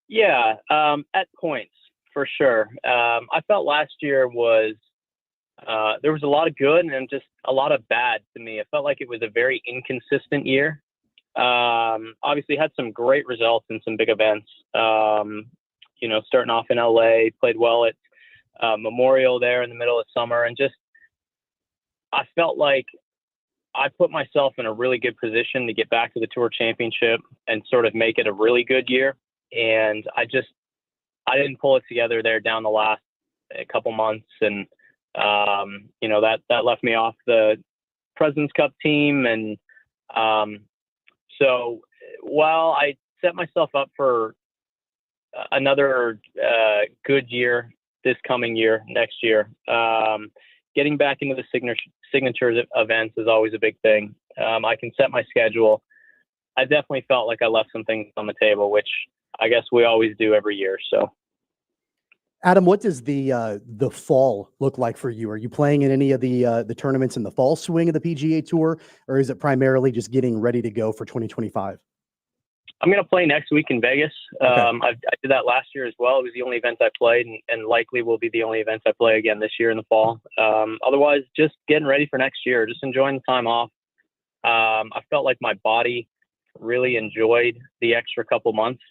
Yeah, at points, for sure. I felt last year was there was a lot of good and just a lot of bad to me. It felt like it was a very inconsistent year. Obviously had some great results in some big events. Starting off in LA, played well at Memorial there in the middle of summer, and just I felt like I put myself in a really good position to get back to the Tour Championship and sort of make it a really good year. And I didn't pull it together there down the last couple months, and that left me off the President's Cup team. And so while I set myself up for another good year this coming year, next year, getting back into the signature events is always a big thing. I can set my schedule. I definitely felt like I left some things on the table, which I guess we always do every year. So, Adam, what does the fall look like for you? Are you playing in any of the tournaments in the fall swing of the PGA Tour, or is it primarily just getting ready to go for 2025? I'm going to play next week in Vegas. Okay. I did that last year as well. It was the only event I played, and likely will be the only event I play again this year in the fall. Otherwise, just getting ready for next year, just enjoying the time off. I felt like my body really enjoyed the extra couple months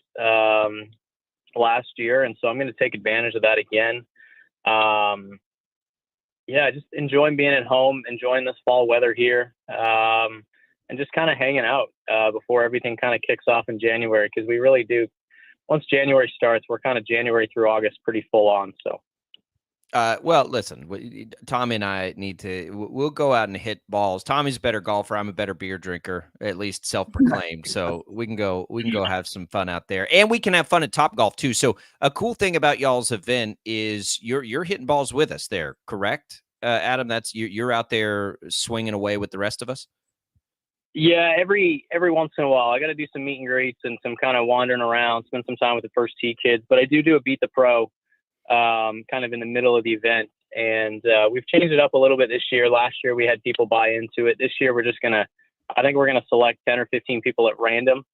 last year, and so I'm going to take advantage of that again. Just enjoying being at home, enjoying this fall weather here, and just kind of hanging out before everything kind of kicks off in January, because we really do. Once January starts, we're kind of January through August pretty full on. So. Well, listen, Tommy and I we'll go out and hit balls. Tommy's a better golfer. I'm a better beer drinker, at least self-proclaimed. So we can go have some fun out there, and we can have fun at Topgolf too. So a cool thing about y'all's event is you're hitting balls with us there, correct? Adam, that's you're out there swinging away with the rest of us. Yeah, every once in a while, I got to do some meet and greets and some kind of wandering around, spend some time with the first tee kids. But I do a Beat the Pro, kind of in the middle of the event, and we've changed it up a little bit this year. Last year we had people buy into it. This year I think we're gonna select 10 or 15 people at random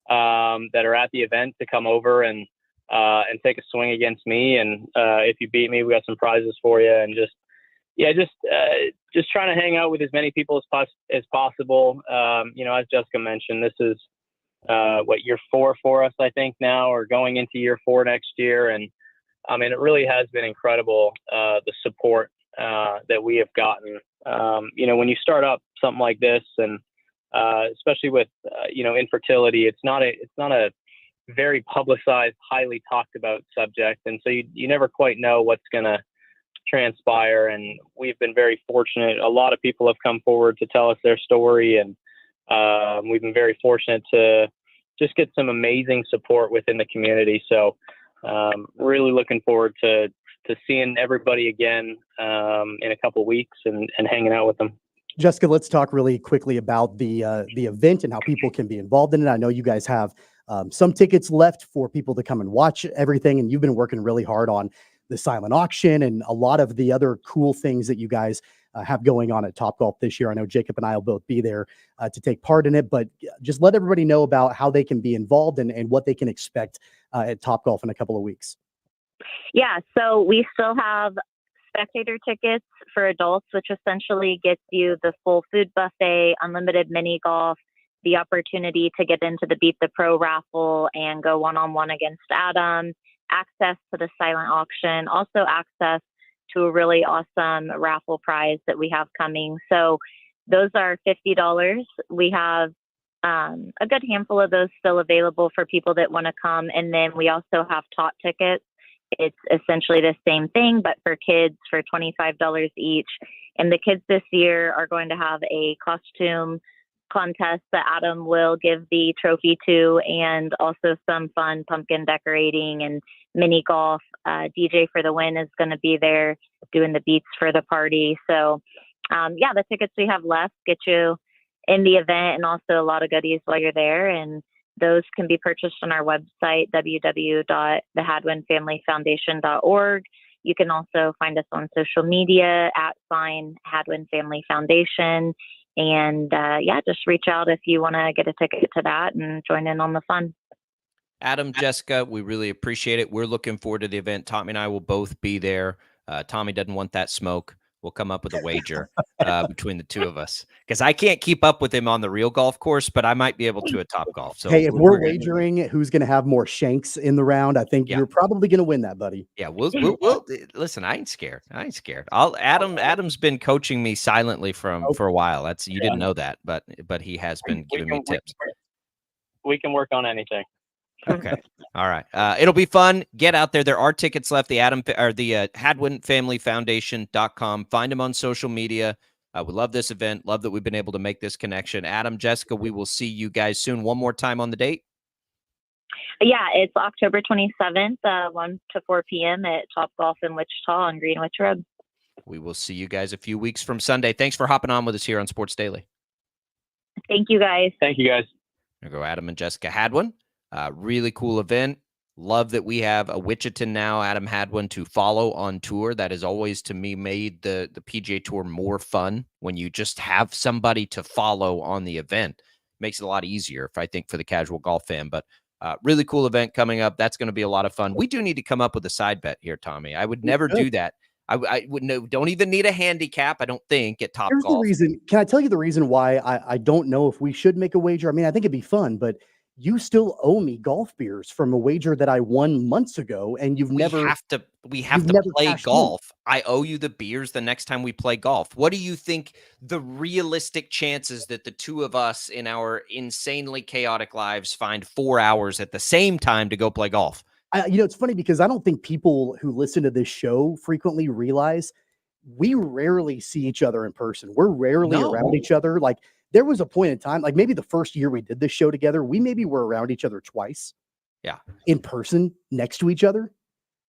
that are at the event to come over and take a swing against me. And if you beat me, we got some prizes for you. And just trying to hang out with as many people as possible. As Jessica mentioned, this is year 4 for us, I think now, or going into year 4 next year. And I mean, it really has been incredible, the support that we have gotten. When you start up something like this, and especially with infertility, it's not a very publicized, highly talked about subject, and so you never quite know what's going to transpire. And we've been very fortunate. A lot of people have come forward to tell us their story, and we've been very fortunate to just get some amazing support within the community. So really looking forward to seeing everybody again in a couple of weeks and hanging out with them. Jessica, let's talk really quickly about the event and how people can be involved in it. I know you guys have some tickets left for people to come and watch everything, and you've been working really hard on the silent auction and a lot of the other cool things that you guys have going on at Topgolf this year. I know Jacob and I will both be there to take part in it, but just let everybody know about how they can be involved and what they can expect at Topgolf in a couple of weeks. Yeah, so we still have spectator tickets for adults, which essentially gets you the full food buffet, unlimited mini golf, the opportunity to get into the Beat the Pro raffle and go one-on-one against Adam, access to the silent auction, also access to a really awesome raffle prize that we have coming. So those are $50. We have a good handful of those still available for people that want to come. And then we also have tot tickets. It's essentially the same thing, but for kids for $25 each. And the kids this year are going to have a costume contest that Adam will give the trophy to, and also some fun pumpkin decorating and mini golf. DJ for the Win is going to be there doing the beats for the party. So the tickets we have left get you in the event, and also a lot of goodies while you're there. And those can be purchased on our website, www.thehadwinfamilyfoundation.org. You can also find us on social media @ Hadwin Family Foundation. And just reach out if you want to get a ticket to that and join in on the fun. Adam, Jessica, we really appreciate it. We're looking forward to the event. Tommy and I will both be there. Tommy doesn't want that smoke. We'll come up with a wager between the two of us, because I can't keep up with him on the real golf course, but I might be able to at Topgolf. So hey, if we're wagering who's going to have more shanks in the round, I think you're probably going to win that, buddy. Yeah, we'll listen. I ain't scared. Adam's been coaching me silently for a while. You didn't know that, but he has been giving me tips. We can work on anything. Okay. All right. It'll be fun. Get out there. There are tickets left. The HadwinFamilyFoundation.com. Find them on social media. We love this event. Love that we've been able to make this connection. Adam, Jessica, we will see you guys soon. One more time on the date. Yeah, it's October 27th, 1 to 4 p.m. at Topgolf in Wichita on Greenwich Road. We will see you guys a few weeks from Sunday. Thanks for hopping on with us here on Sports Daily. Thank you, guys. Thank you, guys. There go Adam and Jessica Hadwin. Really cool event. Love that we have a Wichitan now, Adam Hadwin, to follow on tour. That has always, to me, made the PGA Tour more fun when you just have somebody to follow on the event. Makes it a lot easier, I think, for the casual golf fan. But really cool event coming up. That's going to be a lot of fun. We do need to come up with a side bet here, Tommy. I would never do that. I would don't even need a handicap, I don't think, at Topgolf. The reason. Can I tell you the reason why I don't know if we should make a wager? I mean, I think it'd be fun, but you still owe me golf beers from a wager that I won months ago, and we have to play golf. I owe you the beers the next time we play golf. What do you think the realistic chances that the two of us in our insanely chaotic lives find 4 hours at the same time to go play golf? It's funny because I don't think people who listen to this show frequently realize we rarely see each other in person. We're rarely around each other. Like, there was a point in time, like maybe the first year we did this show together, we maybe were around each other twice. Yeah. In person next to each other.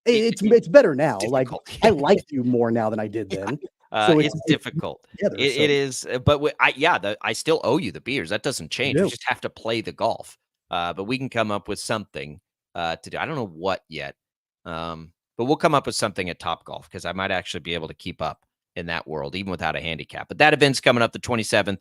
It's better now. Like, I like you more now than I did then. So it's difficult. It is, but I still owe you the beers. That doesn't change. We just have to play the golf. But we can come up with something to do. I don't know what yet, but we'll come up with something at Topgolf because I might actually be able to keep up in that world, even without a handicap. But that event's coming up the 27th.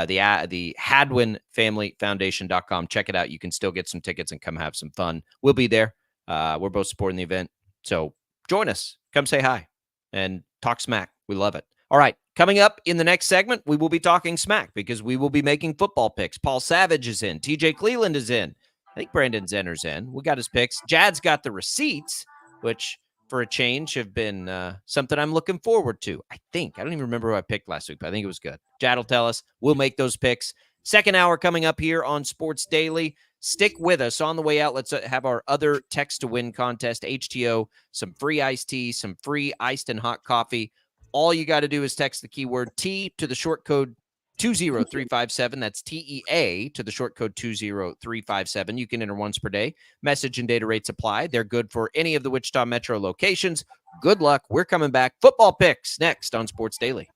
The Hadwin Family Foundation.com. Check it out. You can still get some tickets and come have some fun. We'll be there. We're both supporting the event. So join us. Come say hi and talk smack. We love it. All right. Coming up in the next segment, we will be talking smack because we will be making football picks. Paul Savage is in. TJ Cleveland is in. I think Brandon Zenner's in. We got his picks. Jad's got the receipts, which for a change have been something I'm looking forward to. I don't even remember who I picked last week, but I think it was good. Jad will tell us. We'll make those picks. Second hour coming up here on Sports Daily. Stick with us. On the way out, let's have our other text to win contest, HTO, some free iced tea, some free iced and hot coffee. All you got to do is text the keyword T to the short code 20357. That's TEA to the short code 20357. You can enter once per day. Message and data rates apply. They're good for any of the Wichita Metro locations. Good luck. We're coming back. Football picks next on Sports Daily.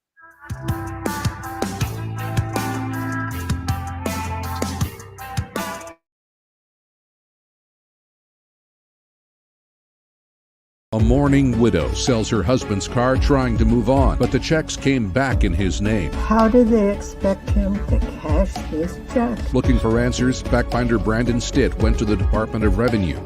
A mourning widow sells her husband's car trying to move on, but the checks came back in his name. How do they expect him to cash his check? Looking for answers, fact finder Brandon Stitt went to the Department of Revenue.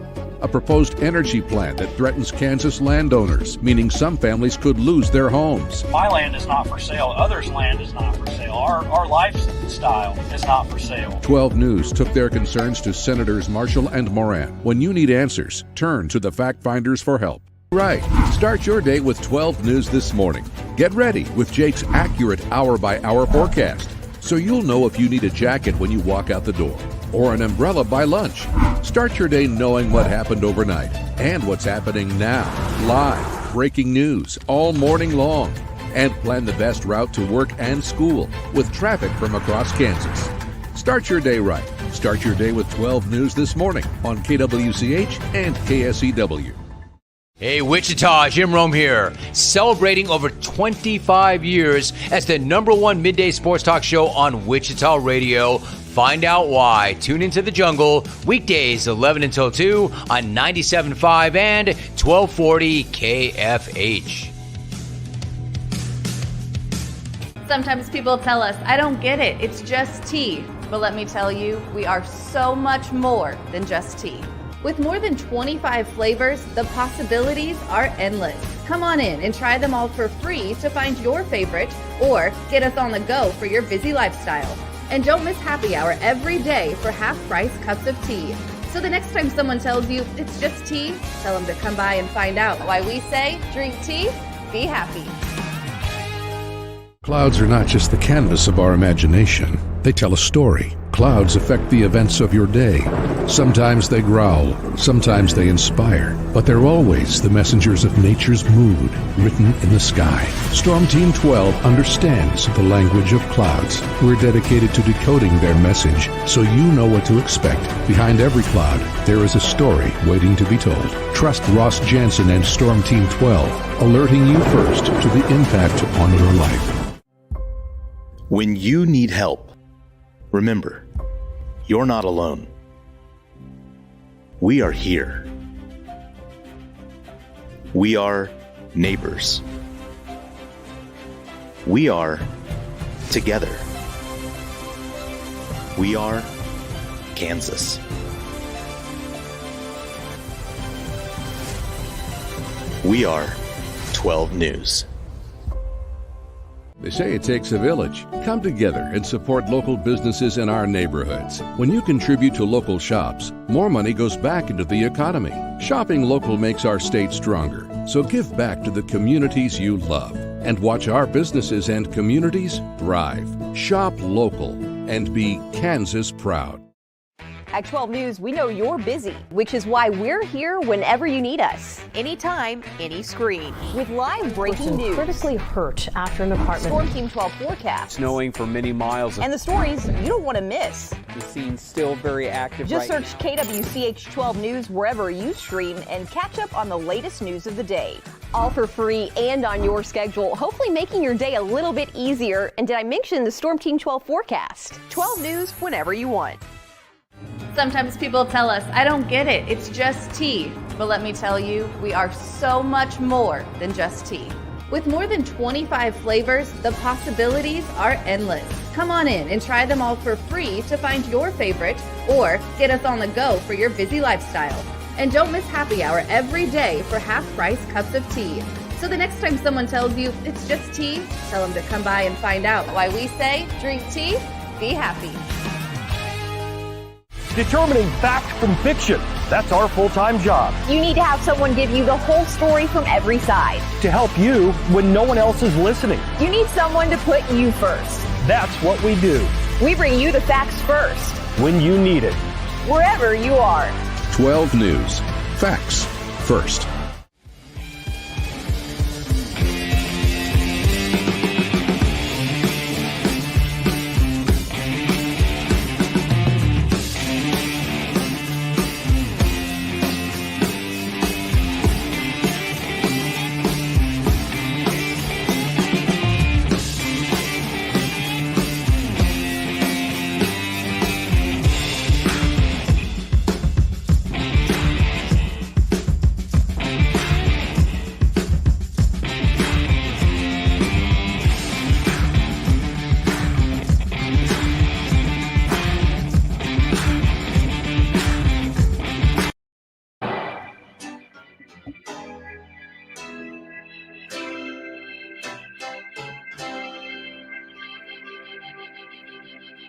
A proposed energy plan that threatens Kansas landowners, meaning some families could lose their homes. My land is not for sale. Others' land is not for sale. Our lifestyle is not for sale. 12 News took their concerns to Senators Marshall and Moran. When you need answers, turn to the fact finders for help. Right. Start your day with 12 News this morning. Get ready with Jake's accurate hour-by-hour forecast, so you'll know if you need a jacket when you walk out the door or an umbrella by lunch. Start your day knowing what happened overnight and what's happening now. Live, breaking news all morning long. And plan the best route to work and school with traffic from across Kansas. Start your day right. Start your day with 12 News this morning on KWCH and KSEW. Hey, Wichita, Jim Rome here, celebrating over 25 years as the #1 midday sports talk show on Wichita Radio. Find out why. Tune into the Jungle, weekdays 11 until 2 on 97.5 and 1240 KFH. Sometimes people tell us, I don't get it, it's just tea. But let me tell you, we are so much more than just tea. With more than 25 flavors, the possibilities are endless. Come on in and try them all for free to find your favorite or get us on the go for your busy lifestyle. And don't miss happy hour every day for half-price cups of tea. So the next time someone tells you it's just tea, tell them to come by and find out why we say drink tea, be happy. Clouds are not just the canvas of our imagination. They tell a story. Clouds affect the events of your day. Sometimes they growl, sometimes they inspire, but they're always the messengers of nature's mood written in the sky. Storm Team 12 understands the language of clouds. We're dedicated to decoding their message so you know what to expect. Behind every cloud, there is a story waiting to be told. Trust Ross Jansen and Storm Team 12, alerting you first to the impact on your life. When you need help, remember, you're not alone. We are here. We are neighbors. We are together. We are Kansas. We are 12 News. They say it takes a village. Come together and support local businesses in our neighborhoods. When you contribute to local shops, more money goes back into the economy. Shopping local makes our state stronger. So give back to the communities you love and watch our businesses and communities thrive. Shop local and be Kansas proud. At 12 News, we know you're busy, which is why we're here whenever you need us. Anytime, any screen. With live breaking news. Critically hurt after an apartment. Storm Team 12 forecast. Snowing for many miles. And the stories you don't want to miss. The scene's still very active. Just right search KWCH 12 News wherever you stream and catch up on the latest news of the day. All for free and on your schedule, hopefully making your day a little bit easier. And did I mention the Storm Team 12 forecast? 12 news whenever you want. Sometimes people tell us, I don't get it, it's just tea. But let me tell you, we are so much more than just tea. With more than 25 flavors, the possibilities are endless. Come on in and try them all for free to find your favorite or get us on the go for your busy lifestyle. And don't miss happy hour every day for half-price cups of tea. So the next time someone tells you it's just tea, tell them to come by and find out why we say drink tea, be happy. Determining fact from fiction. That's our full-time job. You need to have someone give you the whole story from every side. To help you when no one else is listening. You need someone to put you first. That's what we do. We bring you the facts first. When you need it. Wherever you are. 12 News. Facts first.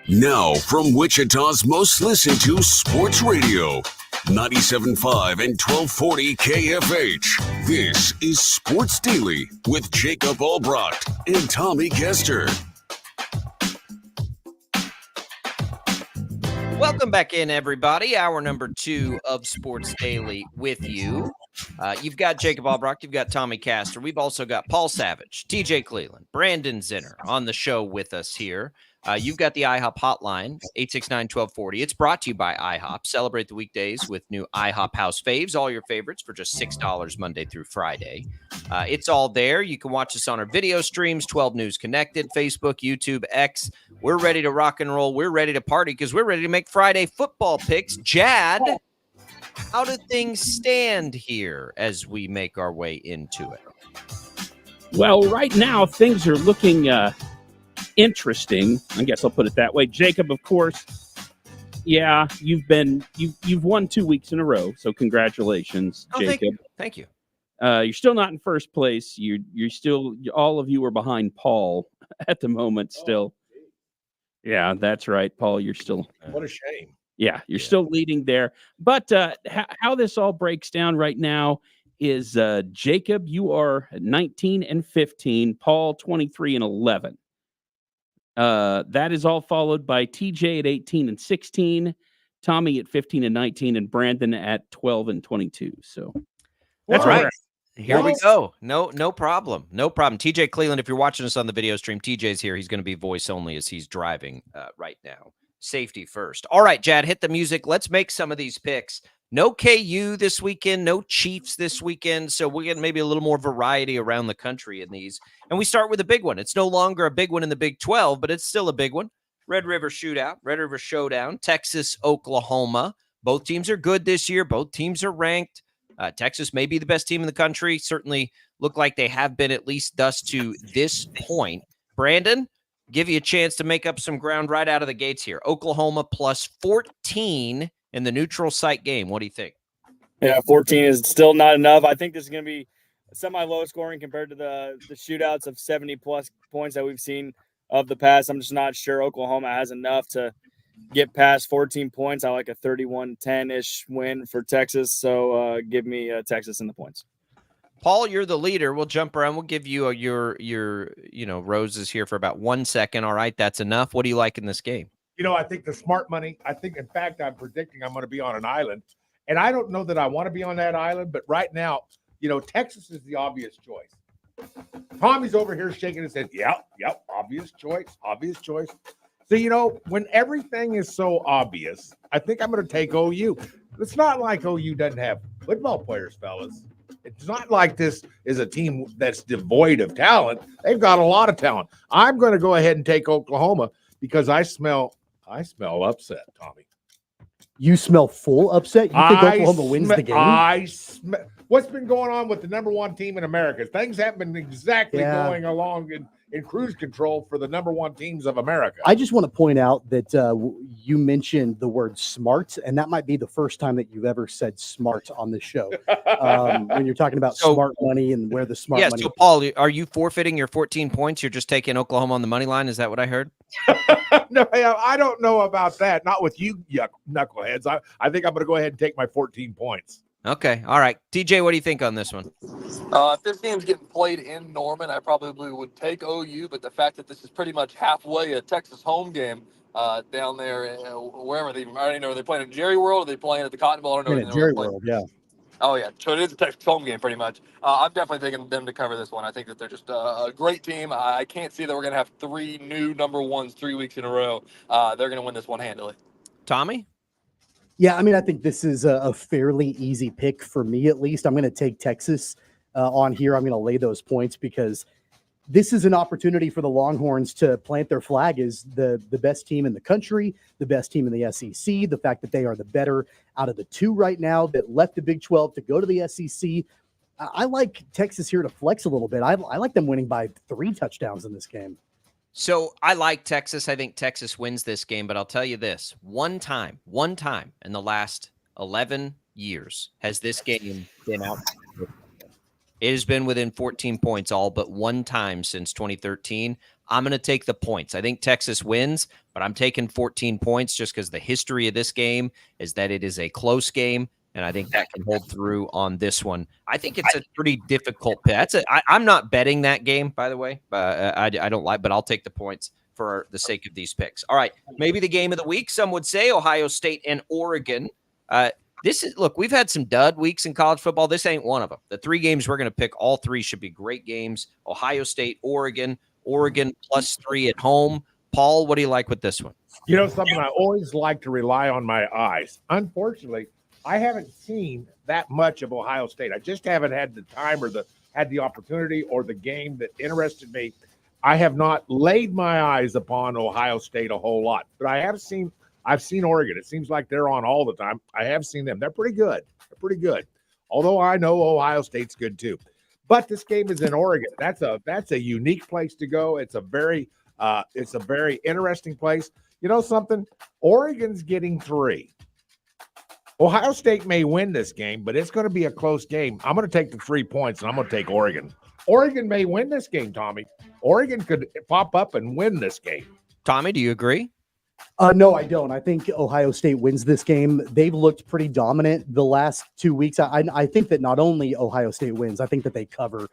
Now, from Wichita's most listened to sports radio, 97.5 and 1240 KFH. This is Sports Daily with Jacob Albrocht and Tommy Kester. Welcome back in, everybody. Hour number 2 of Sports Daily with you. You've got Jacob Albrocht, you've got Tommy Kester. We've also got Paul Savage, TJ Cleveland, Brandon Zinner on the show with us here. You've got the IHOP hotline, 869-1240. It's brought to you by IHOP. Celebrate the weekdays with new IHOP House Faves, all your favorites for just $6 Monday through Friday. It's all there. You can watch us on our video streams, 12 News Connected, Facebook, YouTube, X. We're ready to rock and roll. We're ready to party because we're ready to make Friday football picks. Jad, how do things stand here as we make our way into it? Well, right now, things are looking interesting. I guess I'll put it that way. Jacob, of course, yeah, you've won 2 weeks in a row, so congratulations, Jacob. Thank you. You're still not in first place. You're still, all of you are behind Paul at the moment still. Yeah, that's right, Paul. You're still. What a shame. Yeah, you're still leading there. But how this all breaks down right now is Jacob, you are 19-15, Paul 23-11. That is all followed by TJ at 18-16, Tommy at 15-19, and Brandon at 12-22. So that's right. Here we go. No problem. No problem. TJ Cleveland, if you're watching us on the video stream, TJ's here. He's going to be voice only as he's driving right now. Safety first. All right, Jad, hit the music. Let's make some of these picks. No KU this weekend, no Chiefs this weekend, so we're getting maybe a little more variety around the country in these. And we start with a big one. It's no longer a big one in the Big 12, but it's still a big one. Red River Showdown, Texas, Oklahoma. Both teams are good this year. Both teams are ranked. Texas may be the best team in the country. Certainly look like they have been at least thus to this point. Brandon, give you a chance to make up some ground right out of the gates here. Oklahoma plus 14 in the neutral site game. What do you think? Yeah, 14 is still not enough. I think this is going to be semi-low scoring compared to the shootouts of 70-plus points that we've seen of the past. I'm just not sure Oklahoma has enough to get past 14 points. I like a 31-10-ish win for Texas, so give me Texas in the points. Paul, you're the leader. We'll jump around. We'll give you your roses here for about 1 second. All right, that's enough. What do you like in this game? I think the smart money, in fact, I'm predicting I'm going to be on an island. And I don't know that I want to be on that island, but right now, Texas is the obvious choice. Tommy's over here shaking his head. Yep, obvious choice. So, when everything is so obvious, I think I'm going to take OU. It's not like OU doesn't have football players, fellas. It's not like this is a team that's devoid of talent. They've got a lot of talent. I'm going to go ahead and take Oklahoma because I smell upset, Tommy. You smell full upset? You think Oklahoma wins the game? What's been going on with the number one team in America? Things haven't been exactly going along in cruise control for the number one teams of America. I just want to point out that you mentioned the word smart, and that might be the first time that you've ever said smart on this show. When you're talking about smart money and where the smart money. So Paul, are you forfeiting your 14 points? You're just taking Oklahoma on the money line? Is that what I heard? No, I don't know about that. Not with you, knuckleheads. I think I'm going to go ahead and take my 14 points. Okay. All right. TJ, what do you think on this one? If this game's getting played in Norman, I probably would take OU, but the fact that this is pretty much halfway a Texas home game down there, wherever I don't even know, are they playing at Jerry World? Or are they playing at the Cotton Bowl? I don't know. Jerry World, yeah. Oh, yeah. So it is a Texas home game pretty much. I'm definitely taking them to cover this one. I think that they're just a great team. I can't see that we're going to have 3 new number ones 3 weeks in a row. They're going to win this one handily. Tommy? Yeah, I mean, I think this is a fairly easy pick for me, at least. I'm going to take Texas on here. I'm going to lay those points because this is an opportunity for the Longhorns to plant their flag as the best team in the country, the best team in the SEC, the fact that they are the better out of the 2 right now that left the Big 12 to go to the SEC. I like Texas here to flex a little bit. I like them winning by 3 touchdowns in this game. So I like Texas. I think Texas wins this game, but I'll tell you this. One time in the last 11 years has this game been out. It has been within 14 points all but one time since 2013. I'm going to take the points. I think Texas wins, but I'm taking 14 points just because the history of this game is that it is a close game, and I think that can hold through on this one. I think it's a pretty difficult pick. I'm not betting that game, by the way. I don't like, but I'll take the points for the sake of these picks. All right, maybe the game of the week. Some would say Ohio State and Oregon. Look, we've had some dud weeks in college football. This ain't one of them. The 3 games we're going to pick, all 3 should be great games. Ohio State, Oregon +3 at home. Paul, what do you like with this one? You know something, I always like to rely on my eyes. Unfortunately, I haven't seen that much of Ohio State. I just haven't had the time or had the opportunity or the game that interested me. I have not laid my eyes upon Ohio State a whole lot, but I've seen Oregon. It seems like they're on all the time. I have seen them. They're pretty good. Although I know Ohio State's good too. But this game is in Oregon. That's a unique place to go. It's a very interesting place. You know something? Oregon's getting 3. Ohio State may win this game, but it's going to be a close game. I'm going to take the 3 points, and I'm going to take Oregon. Oregon may win this game, Tommy. Oregon could pop up and win this game. Tommy, do you agree? No, I don't. I think Ohio State wins this game. They've looked pretty dominant the last 2 weeks. I think that not only Ohio State wins, I think that they cover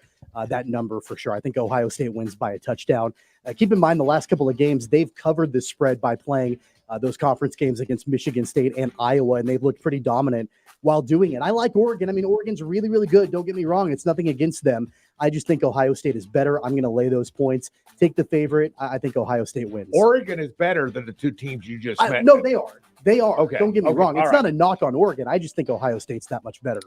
that number for sure. I think Ohio State wins by a touchdown. Keep in mind the last couple of games, they've covered the spread by playing those conference games against Michigan State and Iowa, and they've looked pretty dominant while doing it. I like Oregon. I mean, Oregon's really, really good. Don't get me wrong. It's nothing against them. I just think Ohio State is better. I'm going to lay those points. Take the favorite. I think Ohio State wins. Oregon is better than the 2 teams you just mentioned. No, they are. They are. Okay. Don't get me wrong. It's not a knock on Oregon. I just think Ohio State's that much better.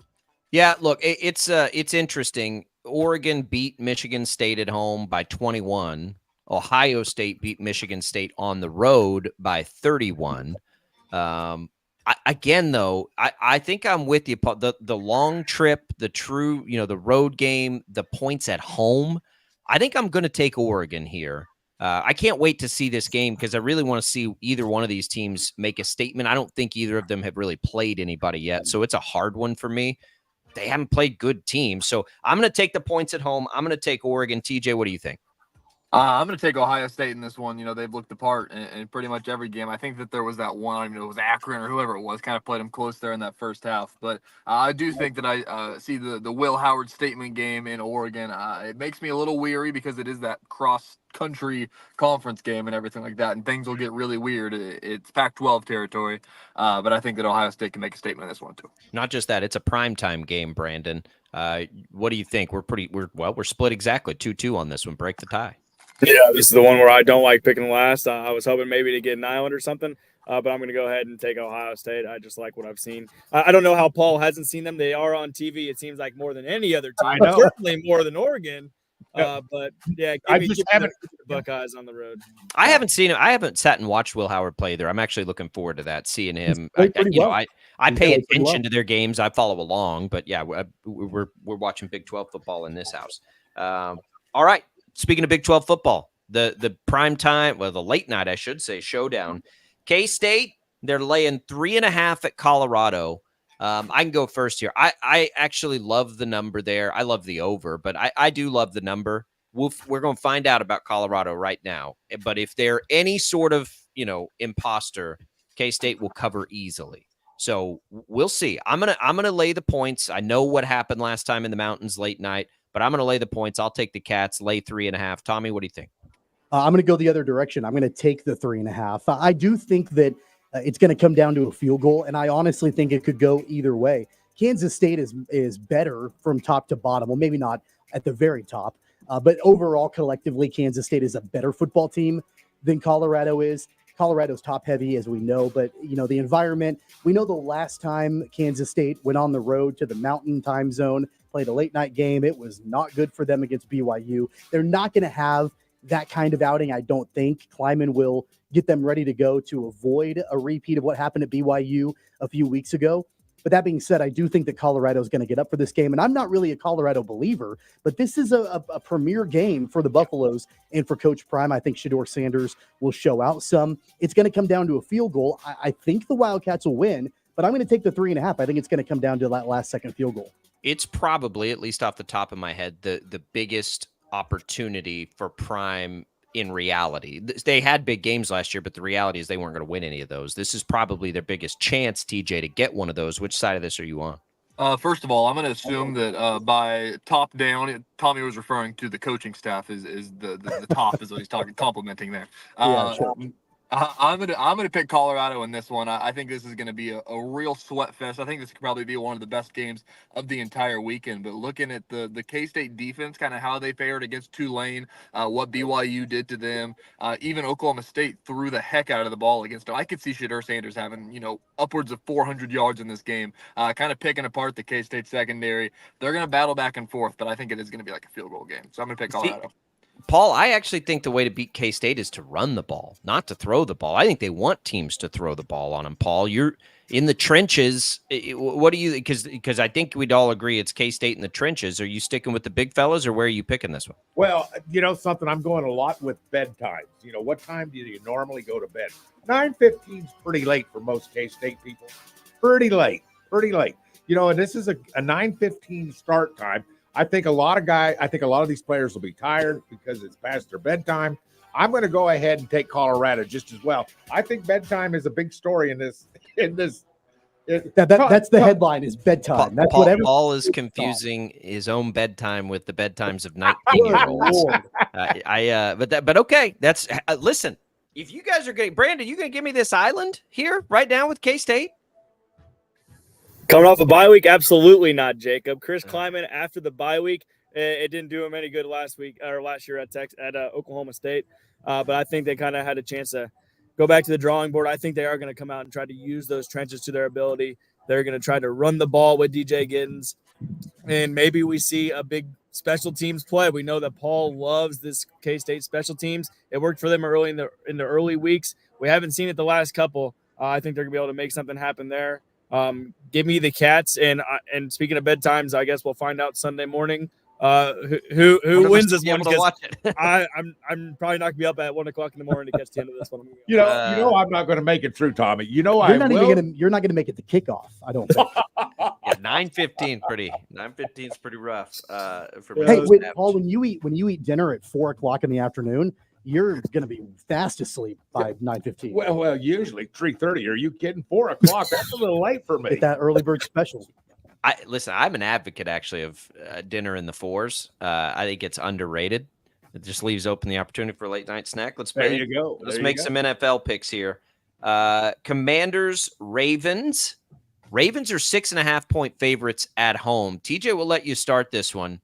Yeah, look, it's interesting. Oregon beat Michigan State at home by 21. Ohio State beat Michigan State on the road by 31. Again, though, I think I'm with you. The long trip, the true, the road game, the points at home. I think I'm going to take Oregon here. I can't wait to see this game because I really want to see either one of these teams make a statement. I don't think either of them have really played anybody yet, so it's a hard one for me. They haven't played good teams, so I'm going to take the points at home. I'm going to take Oregon. TJ, what do you think? I'm going to take Ohio State in this one. They've looked the part in pretty much every game. I think that there was that one, I don't even know, it was Akron or whoever it was, kind of played them close there in that first half. But I do think that I see the Will Howard statement game in Oregon. It makes me a little weary because it is that cross-country conference game and everything like that, and things will get really weird. It's Pac-12 territory, but I think that Ohio State can make a statement in this one too. Not just that, it's a primetime game, Brandon. What do you think? We're split exactly 2-2 on this one. Break the tie. Yeah, this is the one where I don't like picking last. I was hoping maybe to get an island or something. but I'm going to go ahead and take Ohio State. I just like what I've seen. I don't know how Paul hasn't seen them. They are on TV. It seems like more than any other team, certainly more than Oregon. But yeah, give me the Buckeyes on the road. I haven't seen him. I haven't sat and watched Will Howard play either. I'm actually looking forward to that, seeing him. I pay attention to their games. I follow along, but yeah, we're watching Big 12 football in this house. All right. Speaking of Big 12 football, the prime time, well, the late night, I should say, showdown. K-State, they're laying 3.5 at Colorado. I can go first here. I actually love the number there. I love the over, but I do love the number. We're going to find out about Colorado right now. But if they're any sort of, imposter, K-State will cover easily. So we'll see. I'm gonna lay the points. I know what happened last time in the mountains late night, but I'm gonna lay the points. I'll take the Cats, lay 3.5. Tommy, what do you think? I'm going to go the other direction. I'm going to take the 3.5. I do think that it's going to come down to a field goal, and I honestly think it could go either way. Kansas State is better from top to bottom. Well, maybe not at the very top, but overall, collectively, Kansas State is a better football team than Colorado is. Colorado's top heavy, as we know, but the environment. We know the last time Kansas State went on the road to the Mountain Time Zone, played a late night game, it was not good for them against BYU. They're not going to have that kind of outing, I don't think. Kleiman will get them ready to go to avoid a repeat of what happened at BYU a few weeks ago. But that being said, I do think that Colorado is going to get up for this game. And I'm not really a Colorado believer, but this is a premier game for the Buffaloes and for Coach Prime. I think Shedeur Sanders will show out some. It's going to come down to a field goal. I think the Wildcats will win, but I'm going to take the 3.5. I think it's going to come down to that last second field goal. It's probably, at least off the top of my head, the biggest opportunity for Prime in reality. They had big games last year, but the reality is they weren't going to win any of those. This is probably their biggest chance, TJ, to get one of those. Which side of this are you on? First of all, I'm going to assume that by top down, Tommy was referring to the coaching staff is the top is what he's talking, complimenting there. Sure. I'm gonna pick Colorado in this one. I think this is gonna be a real sweat fest. I think this could probably be one of the best games of the entire weekend. But looking at the K-State defense, kind of how they fared against Tulane, what BYU did to them, even Oklahoma State threw the heck out of the ball against them. I could see Shedeur Sanders having upwards of 400 yards in this game, kind of picking apart the K-State secondary. They're gonna battle back and forth, but I think it is gonna be like a field goal game. So I'm gonna pick Colorado. Paul, I actually think the way to beat K-State is to run the ball, not to throw the ball. I think they want teams to throw the ball on them, Paul. You're in the trenches. What do you – because I think we'd all agree it's K-State in the trenches. Are you sticking with the big fellas, or where are you picking this one? Well, something, I'm going a lot with bedtimes. What time do you normally go to bed? 9:15 is pretty late for most K-State people. Pretty late. And this is a 9:15 start time. I think a lot of these players will be tired because it's past their bedtime. I'm going to go ahead and take Colorado just as well. I think bedtime is a big story in this. That's the headline is bedtime. That's what Paul is confusing his own bedtime with the bedtimes of 19-year-olds. But okay. That's listen. If you guys are getting Brandon, you going to give me this island here right now with K-State? Coming off a bye week? Absolutely not, Jacob. Chris Kleiman, after the bye week, it didn't do him any good last year at Oklahoma State. But I think they kind of had a chance to go back to the drawing board. I think they are going to come out and try to use those trenches to their ability. They're going to try to run the ball with DJ Giddens. And maybe we see a big special teams play. We know that Paul loves this K-State special teams. It worked for them early in the early weeks. We haven't seen it the last couple. I think they're going to be able to make something happen there. Give me the Cats, and speaking of bedtimes, I guess we'll find out Sunday morning who wins this one. I'm probably not gonna be up at 1:00 in the morning to catch the end of this one. I'm not going to make it through, Tommy. You're not going to make it the kickoff. I don't think. 9:15 is pretty rough. For hey, Paul, when you eat dinner at 4:00 in the afternoon, you're going to be fast asleep by 9:15. Well, usually 3:30. Are you kidding? 4:00. That's a little late for me. Get that early bird special. I'm an advocate actually of dinner in the 4s. I think it's underrated. It just leaves open the opportunity for a late night snack. Let's make some NFL picks here. Commanders, Ravens. Ravens are 6.5-point favorites at home. TJ will let you start this one.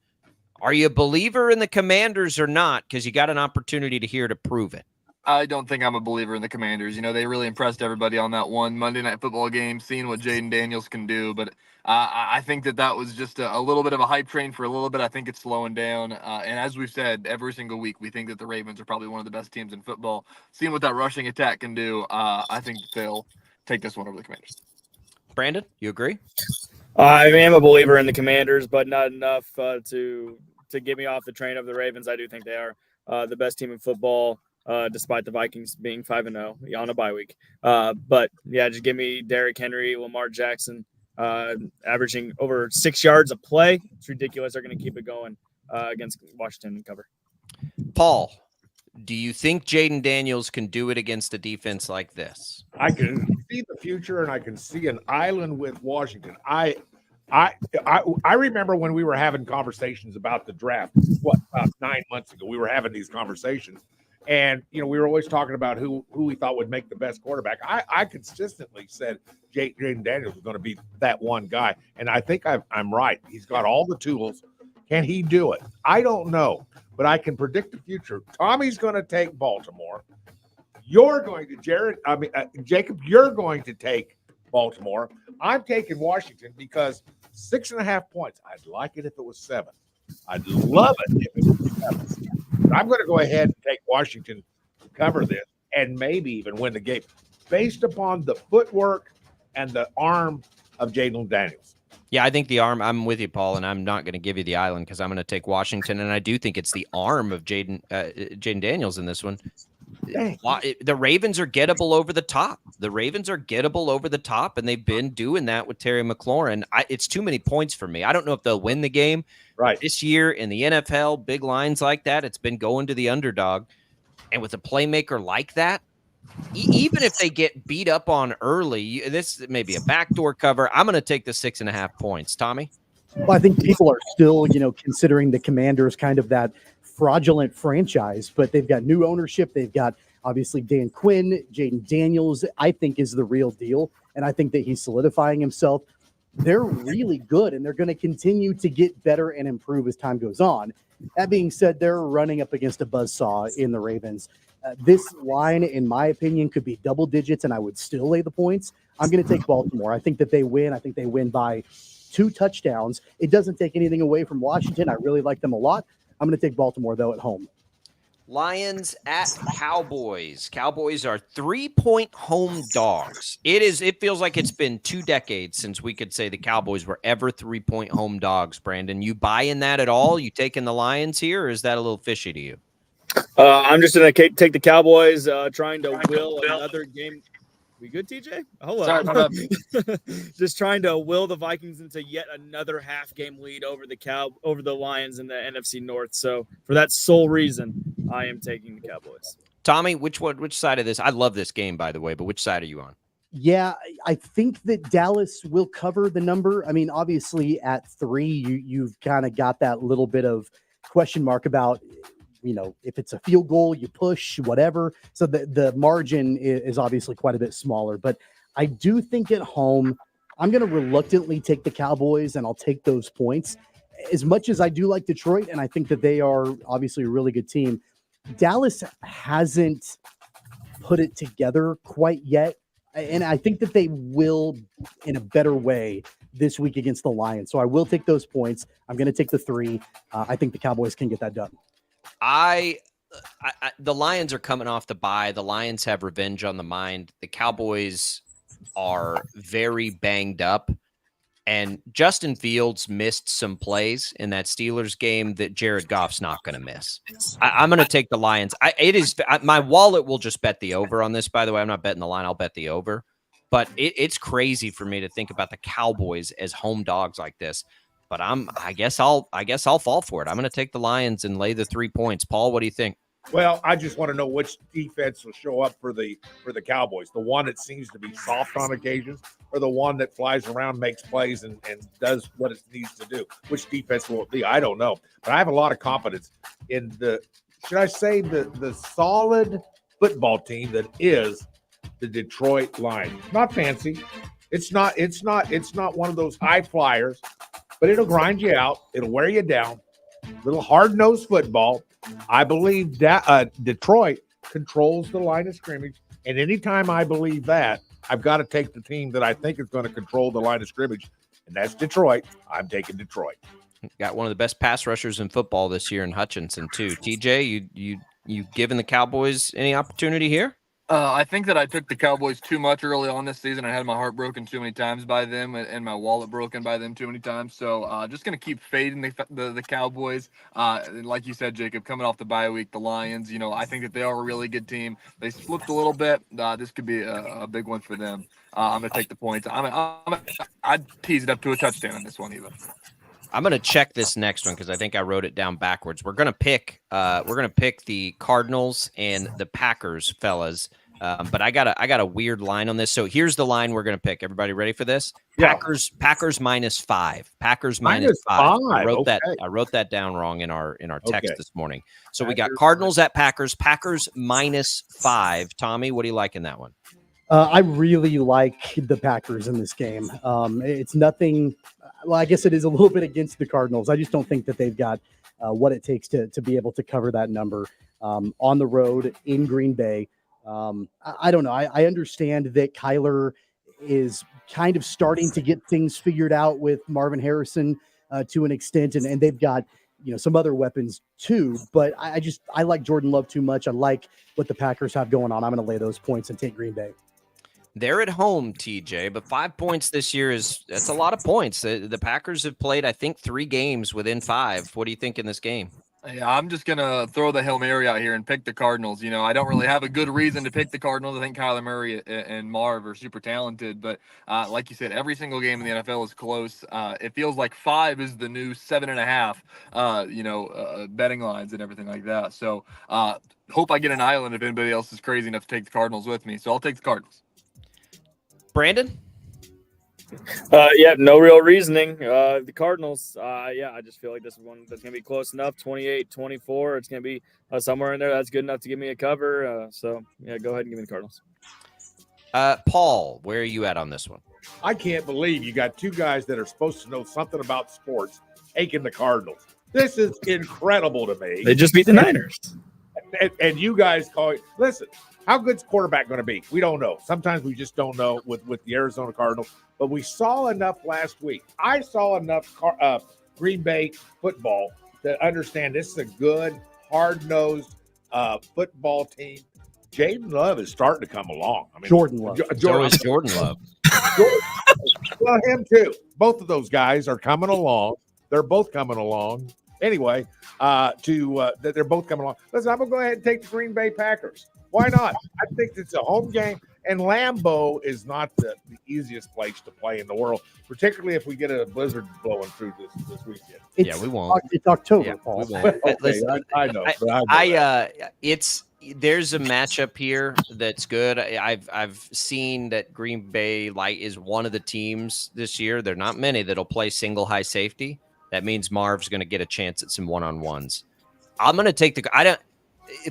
Are you a believer in the Commanders or not? Because you got an opportunity to prove it. I don't think I'm a believer in the Commanders. They really impressed everybody on that one Monday Night Football game, seeing what Jaden Daniels can do. But I think that was just a little bit of a hype train for a little bit. I think it's slowing down. And as we've said every single week, we think that the Ravens are probably one of the best teams in football. Seeing what that rushing attack can do, I think they'll take this one over the Commanders. Brandon, you agree? I am a believer in the Commanders, but not enough to get me off the train of the Ravens. I do think they are the best team in football. Despite the Vikings being 5-0 on a bye week. But yeah, just give me Derrick Henry, Lamar Jackson, averaging over 6 yards a play. It's ridiculous. They're going to keep it going against Washington and cover. Paul, do you think Jaden Daniels can do it against a defense like this? I can see the future, and I can see an island with Washington. I remember when we were having conversations about the draft, about 9 months ago, we were having these conversations. And, we were always talking about who we thought would make the best quarterback. I consistently said Jaden Daniels was going to be that one guy. And I think I'm right. He's got all the tools. Can he do it? I don't know, but I can predict the future. Tommy's going to take Baltimore. Jacob, you're going to take Baltimore. I'm taking Washington because 6.5 points. I'd like it if it was 7. I'd love it if it was 7. I'm going to go ahead and take Washington to cover this and maybe even win the game based upon the footwork and the arm of Jaden Daniels. Yeah, I think the arm, I'm with you, Paul, and I'm not going to give you the island because I'm going to take Washington, and I do think it's the arm of Jaden Daniels in this one. Dang. The Ravens are gettable over the top. And they've been doing that with Terry McLaurin. It's too many points for me. I don't know if they'll win the game. Right. This year in the NFL, big lines like that, it's been going to the underdog. And with a playmaker like that, even if they get beat up on early, this may be a backdoor cover. I'm going to take the 6.5 points. Tommy? Well, I think people are still, considering the Commanders kind of that fraudulent franchise, but they've got new ownership. They've got obviously Dan Quinn, Jaden Daniels, I think is the real deal. And I think that he's solidifying himself. They're really good, and they're going to continue to get better and improve as time goes on. That being said, they're running up against a buzzsaw in the Ravens. This line, in my opinion, could be double digits, and I would still lay the points. I'm going to take Baltimore. I think that they win. I think they win by 2 touchdowns. It doesn't take anything away from Washington. I really like them a lot. I'm going to take Baltimore, though, at home. Lions at Cowboys. Cowboys are 3-point home dogs. It feels like it's been 2 decades since we could say the Cowboys were ever 3-point home dogs. Brandon, you buying that at all? You taking the Lions here, or is that a little fishy to you? I'm just going to take the Cowboys, trying to will another game. We good, TJ? Hold on. Just trying to will the Vikings into yet another half-game lead over the Lions in the NFC North. So for that sole reason, I am taking the Cowboys. Tommy, which side of this? I love this game, by the way, but which side are you on? Yeah, I think that Dallas will cover the number. I mean, obviously at 3, you've kind of got that little bit of question mark about, if it's a field goal, you push, whatever. So the margin is obviously quite a bit smaller. But I do think at home, I'm going to reluctantly take the Cowboys, and I'll take those points. As much as I do like Detroit, and I think that they are obviously a really good team, Dallas hasn't put it together quite yet. And I think that they will in a better way this week against the Lions. So I will take those points. I'm going to take the 3. I think the Cowboys can get that done. The Lions are coming off the bye. The Lions have revenge on the mind. The Cowboys are very banged up, and Justin Fields missed some plays in that Steelers game that Jared Goff's not going to miss. I'm going to take the Lions. My wallet will just bet the over on this. By the way, I'm not betting the line. I'll bet the over. But it's crazy for me to think about the Cowboys as home dogs like this. But I guess I'll fall for it. I'm going to take the Lions and lay the 3 points. Paul, what do you think? Well, I just want to know which defense will show up for the Cowboys. The one that seems to be soft on occasions, or the one that flies around, makes plays, and does what it needs to do. Which defense will it be? I don't know. But I have a lot of confidence in the solid football team that is the Detroit Lions. Not fancy. It's not one of those high flyers, but it'll grind you out. It'll wear you down. Little hard-nosed football. I believe that Detroit controls the line of scrimmage. And anytime I believe that, I've got to take the team that I think is going to control the line of scrimmage, and that's Detroit. I'm taking Detroit. Got one of the best pass rushers in football this year in Hutchinson too. TJ, you given the Cowboys any opportunity here? I think that I took the Cowboys too much early on this season. I had my heart broken too many times by them and my wallet broken by them too many times. So just going to keep fading the Cowboys. And like you said, Jacob, coming off the bye week, the Lions, I think that they are a really good team. They slipped a little bit. This could be a big one for them. I'm going to take the points. I'd tease it up to a touchdown on this one even. I'm going to check this next one because I think I wrote it down backwards. We're going to pick the Cardinals and the Packers, fellas. But I got a weird line on this. So here's the line we're going to pick. Everybody ready for this? Yeah. Packers -5. Packers -5. I wrote that down wrong in our text this morning. So we got Cardinals at Packers. Packers -5. Tommy, what do you like in that one? I really like the Packers in this game. It's nothing. Well, I guess it is a little bit against the Cardinals. I just don't think that they've got what it takes to be able to cover that number on the road in Green Bay. I don't know. I understand that Kyler is kind of starting to get things figured out with Marvin Harrison to an extent, and they've got some other weapons too. But I like Jordan Love too much. I like what the Packers have going on. I'm going to lay those points and take Green Bay. They're at home, TJ, but 5 points this year that's a lot of points. The Packers have played, I think, 3 games within 5. What do you think in this game? Yeah, I'm just going to throw the Hail Mary out here and pick the Cardinals. I don't really have a good reason to pick the Cardinals. I think Kyler Murray and Marv are super talented. But like you said, every single game in the NFL is close. It feels like 5 is the new 7.5, betting lines and everything like that. So hope I get an island if anybody else is crazy enough to take the Cardinals with me. So I'll take the Cardinals. Brandon? No real reasoning. The Cardinals, I just feel like this is one that's going to be close enough, 28-24. It's going to be somewhere in there that's good enough to give me a cover. So, go ahead and give me the Cardinals. Paul, where are you at on this one? I can't believe you got 2 guys that are supposed to know something about sports taking the Cardinals. This is incredible to me. They just beat the Niners. And you guys call it. Listen, how good's quarterback going to be? We don't know. Sometimes we just don't know with the Arizona Cardinals. But we saw enough last week. I saw enough Green Bay football to understand this is a good, hard-nosed football team. Jaden Love is starting to come along. Jordan Love. Jordan Love. Well, him too. Both of those guys are coming along. They're both coming along. Anyway, they're both coming along. Listen, I'm going to go ahead and take the Green Bay Packers. Why not? I think it's a home game, and Lambeau is not the easiest place to play in the world, particularly if we get a blizzard blowing through this weekend. We won't. It's October, Yeah, Paul. we won't. Okay, Listen, I know. There's a matchup here that's good. I've seen that Green Bay is one of the teams this year. There are not many that'll play single high safety. That means Marv's going to get a chance at some one-on-ones. I'm going to take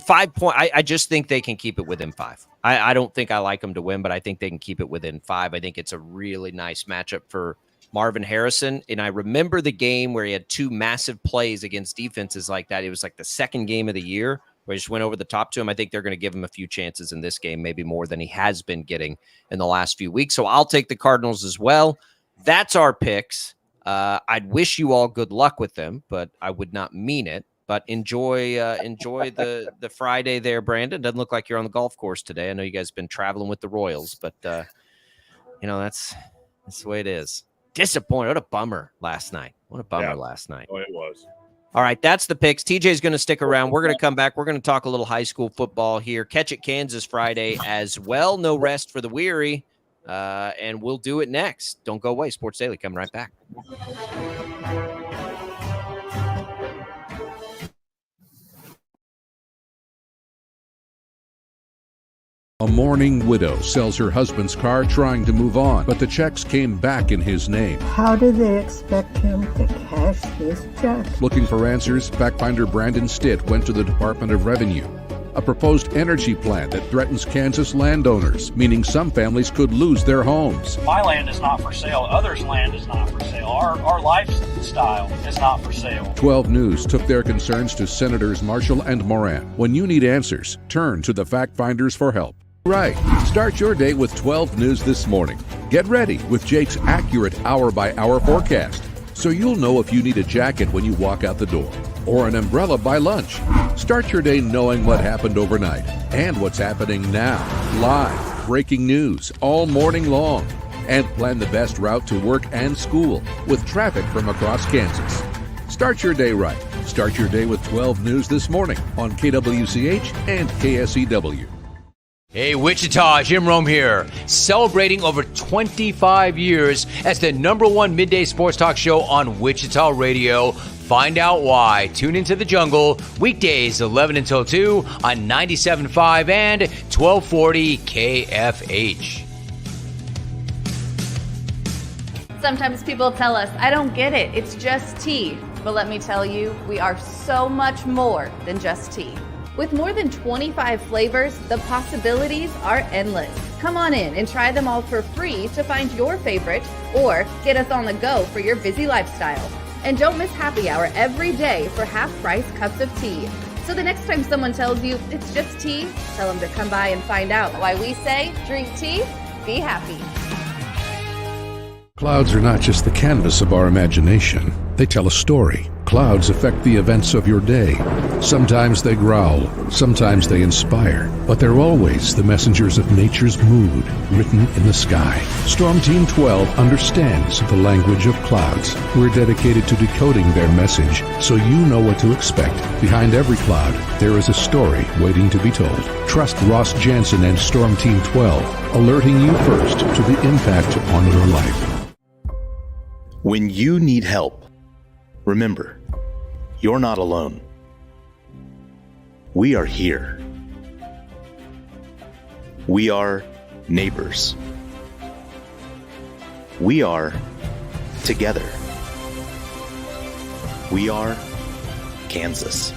5 point. I just think they can keep it within 5. I don't think I like them to win, but I think they can keep it within 5. I think it's a really nice matchup for Marvin Harrison. And I remember the game where he had 2 massive plays against defenses like that. It was like the second game of the year where he just went over the top to him. I think they're going to give him a few chances in this game, maybe more than he has been getting in the last few weeks. So I'll take the Cardinals as well. That's our picks. I'd wish you all good luck with them, but I would not mean it. But enjoy the Friday there, Brandon. Doesn't look like you're on the golf course today. I know you guys have been traveling with the Royals, but that's the way it is. Disappointed. What a bummer last night. Last night. Oh, it was. All right, that's the picks. TJ's going to stick around. We're going to come back. We're going to talk a little high school football here. Catch It Kansas Friday as well. No rest for the weary. And we'll do it next. Don't go away. Sports Daily coming right back. A mourning widow sells her husband's car trying to move on, but the checks came back in his name. How do they expect him to cash his check? Looking for answers, fact finder Brandon Stitt went to the Department of Revenue. a proposed energy plant that threatens Kansas landowners, meaning some families could lose their homes. My land is not for sale. Others' land is not for sale. Our lifestyle is not for sale. 12 News took their concerns to Senators Marshall and Moran. When you need answers, turn to the Fact Finders for help. Right. Start your day with 12 News this morning. Get ready with Jake's accurate hour-by-hour forecast, so you'll know if you need a jacket when you walk out the door or an umbrella by lunch. Start your day knowing what happened overnight and what's happening now. Live, breaking news all morning long. And plan the best route to work and school with traffic from across Kansas. Start your day right. Start your day with 12 News this morning on KWCH and KSEW. Hey, Wichita, Jim Rome here, celebrating over 25 years as the #1 midday sports talk show on Wichita Radio. Find out why. Tune into The Jungle, weekdays 11 until 2 on 97.5 and 1240 KFH. Sometimes people tell us, I don't get it, it's just tea. But let me tell you, we are so much more than just tea. With more than 25 flavors, the possibilities are endless. Come on in and try them all for free to find your favorite or get us on the go for your busy lifestyle. And don't miss happy hour every day for half-price cups of tea. So the next time someone tells you it's just tea, tell them to come by and find out why we say drink tea, be happy. Clouds are not just the canvas of our imagination. They tell a story. Clouds affect the events of your day. Sometimes they growl, sometimes they inspire, but they're always the messengers of nature's mood written in the sky. Storm Team 12 understands the language of clouds. We're dedicated to decoding their message so you know what to expect. Behind every cloud, there is a story waiting to be told. Trust Ross Jansen and Storm Team 12, alerting you first to the impact on your life. When you need help, remember, you're not alone. We are here. We are neighbors. We are together. We are Kansas.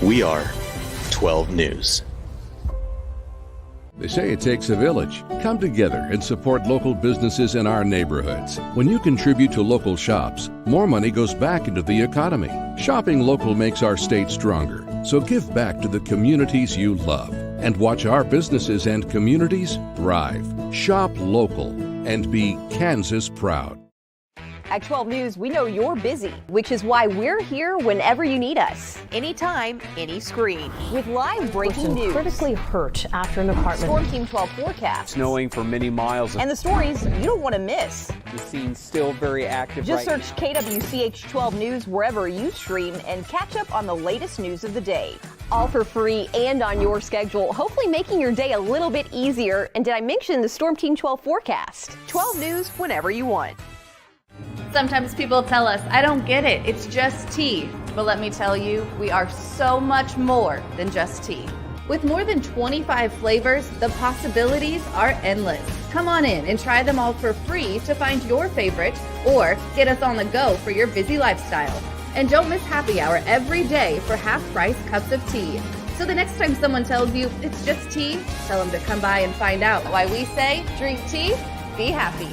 We are 12 News. They say it takes a village. Come together and support local businesses in our neighborhoods. When you contribute to local shops, more money goes back into the economy. Shopping local makes our state stronger. So give back to the communities you love and watch our businesses and communities thrive. Shop local and be Kansas proud. At 12 News, we know you're busy, which is why we're here whenever you need us. Anytime, any screen. With live breaking news. Critically hurt after an apartment. Storm Team 12 forecast. Snowing for many miles. And the stories you don't want to miss. The scene's still very active. Just right search KWCH 12 News wherever you stream and catch up on the latest news of the day. All for free and on your schedule, hopefully making your day a little bit easier. And did I mention the Storm Team 12 forecast? 12 News whenever you want. Sometimes people tell us, I don't get it, it's just tea. But let me tell you, we are so much more than just tea. With more than 25 flavors, the possibilities are endless. Come on in and try them all for free to find your favorite or get us on the go for your busy lifestyle. And don't miss happy hour every day for half-price cups of tea. So the next time someone tells you it's just tea, tell them to come by and find out why we say drink tea, be happy.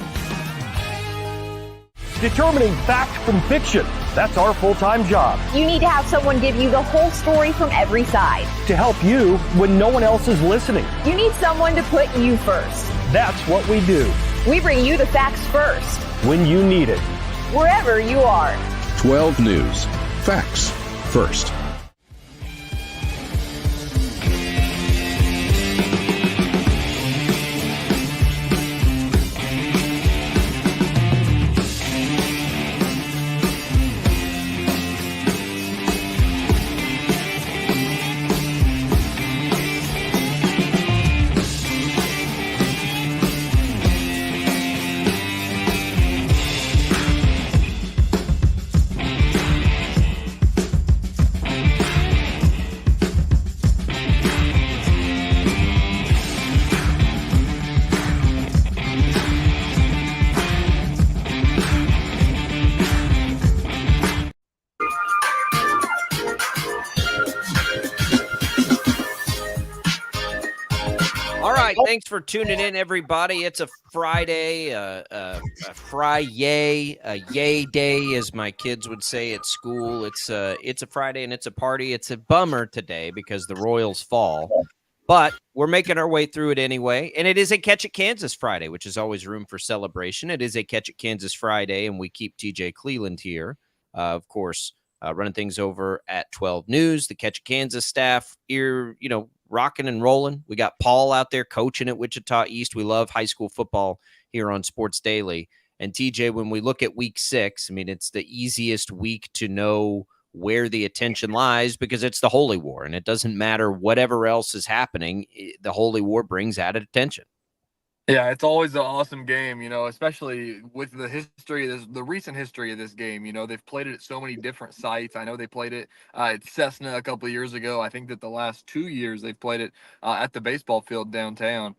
Determining fact from fiction. That's our full-time job. You need to have someone give you the whole story from every side. To help you when no one else is listening. You need someone to put you first. That's what we do. We bring you the facts first. When you need it. Wherever you are. 12 News. Facts first. right. Thanks for tuning in, everybody. It's a Friday, a Fry-yay, a yay day, as my kids would say at school. It's a Friday and it's a party. It's a bummer today because the Royals fall, but we're making our way through it anyway. And it is a Catch It Kansas Friday, which is always room for celebration. It is a Catch It Kansas Friday, and we keep TJ Cleland here, of course, running things over at 12 News. The Catch It Kansas staff here, rocking and rolling. We got Paul out there coaching at Wichita East. We love high school football here on Sports Daily. And TJ, when we look at week 6, I mean, it's the easiest week to know where the attention lies because it's the Holy War, and it doesn't matter whatever else is happening. The Holy War brings added attention. Yeah, it's always an awesome game, especially with the history of the recent history of this game. They've played it at so many different sites. I know they played it at Cessna a couple of years ago. I think that the last 2 years they've played it at the baseball field downtown.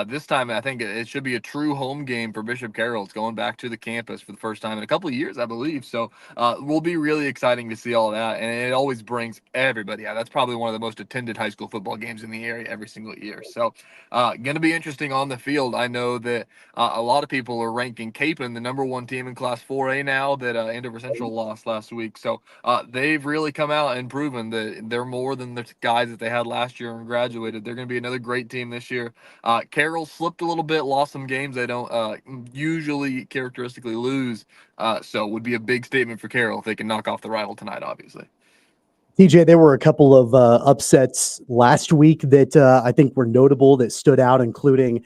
This time, I think it should be a true home game for Bishop Carroll. It's going back to the campus for the first time in a couple of years, I believe. So will be really exciting to see all that. And it always brings everybody out. That's probably one of the most attended high school football games in the area every single year. So going to be interesting on the field. I know that a lot of people are ranking Capon the number 1 team in Class 4A now that Andover Central lost last week. So they've really come out and proven that they're more than the guys that they had last year and graduated. They're going to be another great team this year. Carroll slipped a little bit, lost some games they don't usually characteristically lose. So it would be a big statement for Carroll if they can knock off the rival tonight, obviously. TJ, there were a couple of upsets last week that I think were notable that stood out, including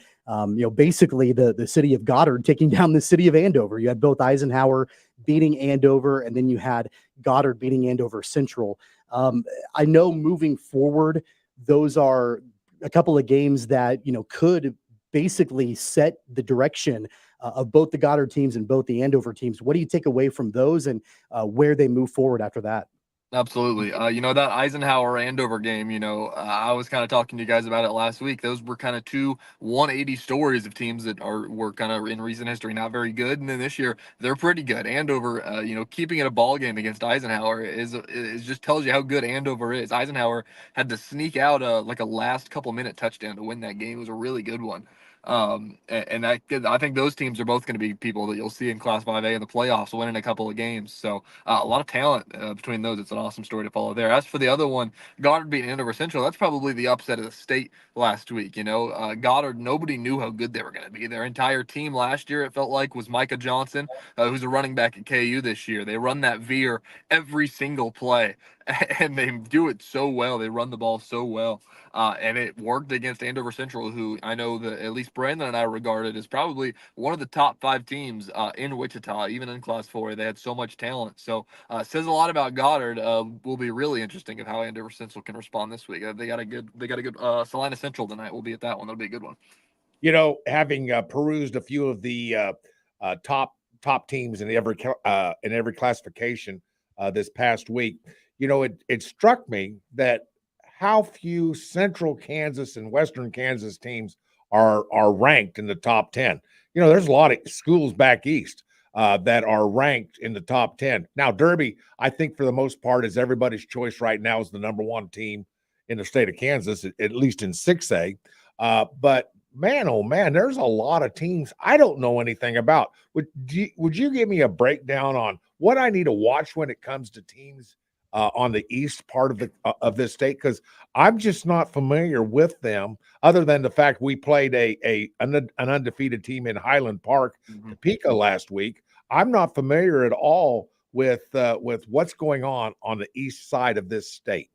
basically the city of Goddard taking down the city of Andover. You had both Eisenhower beating Andover, and then you had Goddard beating Andover Central. I know moving forward, those are a couple of games that, could basically set the direction of both the Goddard teams and both the Andover teams. What do you take away from those and where they move forward after that? Absolutely. That Eisenhower Andover game, I was kind of talking to you guys about it last week. Those were kind of 2 180 stories of teams that were kind of in recent history not very good. And then this year, they're pretty good. Andover, keeping it a ball game against Eisenhower is just tells you how good Andover is. Eisenhower had to sneak out like a last couple minute touchdown to win that game. It was a really good one. I think those teams are both going to be people that you'll see in Class 5A in the playoffs winning a couple of games. So a lot of talent between those. It's an awesome story to follow there. As for the other one, Goddard beating Andover Central, that's probably the upset of the state last week. Goddard, nobody knew how good they were going to be. Their entire team last year, it felt like, was Micah Johnson, who's a running back at KU this year. They run that veer every single play, and they do it so well. They run the ball so well. And it worked against Andover Central, who I know that at least Brandon and I regarded as probably one of the top 5 teams in Wichita, even in Class 4. They had so much talent. So it says a lot about Goddard. Will be really interesting of how Andover Central can respond this week. They got a good Salina Central tonight. We'll be at that one. That'll be a good one. Having perused a few of the top teams in every classification this past week, it struck me that how few Central Kansas and Western Kansas teams are ranked in the top 10. There's a lot of schools back east that are ranked in the top 10. Now, Derby, I think for the most part, is everybody's choice right now is the number 1 team in the state of Kansas, at least in 6A. But man, oh man, there's a lot of teams I don't know anything about. Would you give me a breakdown on what I need to watch when it comes to teams on the east part of this state? Because I'm just not familiar with them, other than the fact we played an undefeated team in Highland Park, Topeka, last week. I'm not familiar at all with what's going on the east side of this state.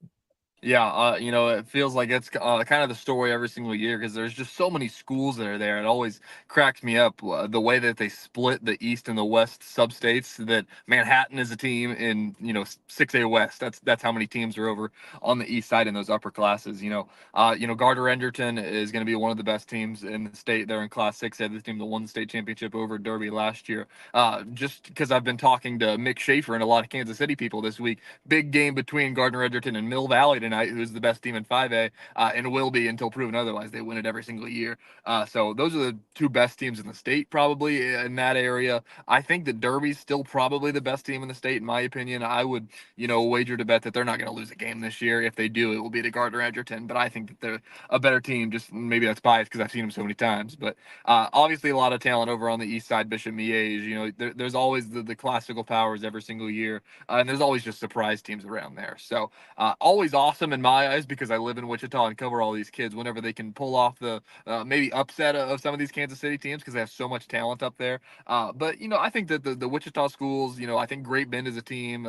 Yeah, it feels like it's kind of the story every single year because there's just so many schools that are there. It always cracks me up the way that they split the East and the West substates. That Manhattan is a team in 6A West. That's how many teams are over on the East side in those upper classes. Gardner-Edgerton is going to be one of the best teams in the state. They're in Class 6A. This team that won the state championship over Derby last year. Just because I've been talking to Mick Schaefer and a lot of Kansas City people this week, big game between Gardner-Edgerton and Mill Valley tonight. tonight, who's the best team in 5A, and will be until proven otherwise. They win it every single year. So those are the two best teams in the state, probably in that area. I think that Derby's still probably the best team in the state, in my opinion. I would, wager to bet that they're not going to lose a game this year. If they do, it will be to Gardner Edgerton. But I think that they're a better team. Just maybe that's biased because I've seen them so many times. But obviously, a lot of talent over on the east side. Bishop Miege. There's always the classical powers every single year, and there's always just surprise teams around there. So always awesome in my eyes because I live in Wichita and cover all these kids. Whenever they can pull off the maybe upset of some of these Kansas City teams because they have so much talent up there. But I think that the Wichita schools, I think Great Bend is a team.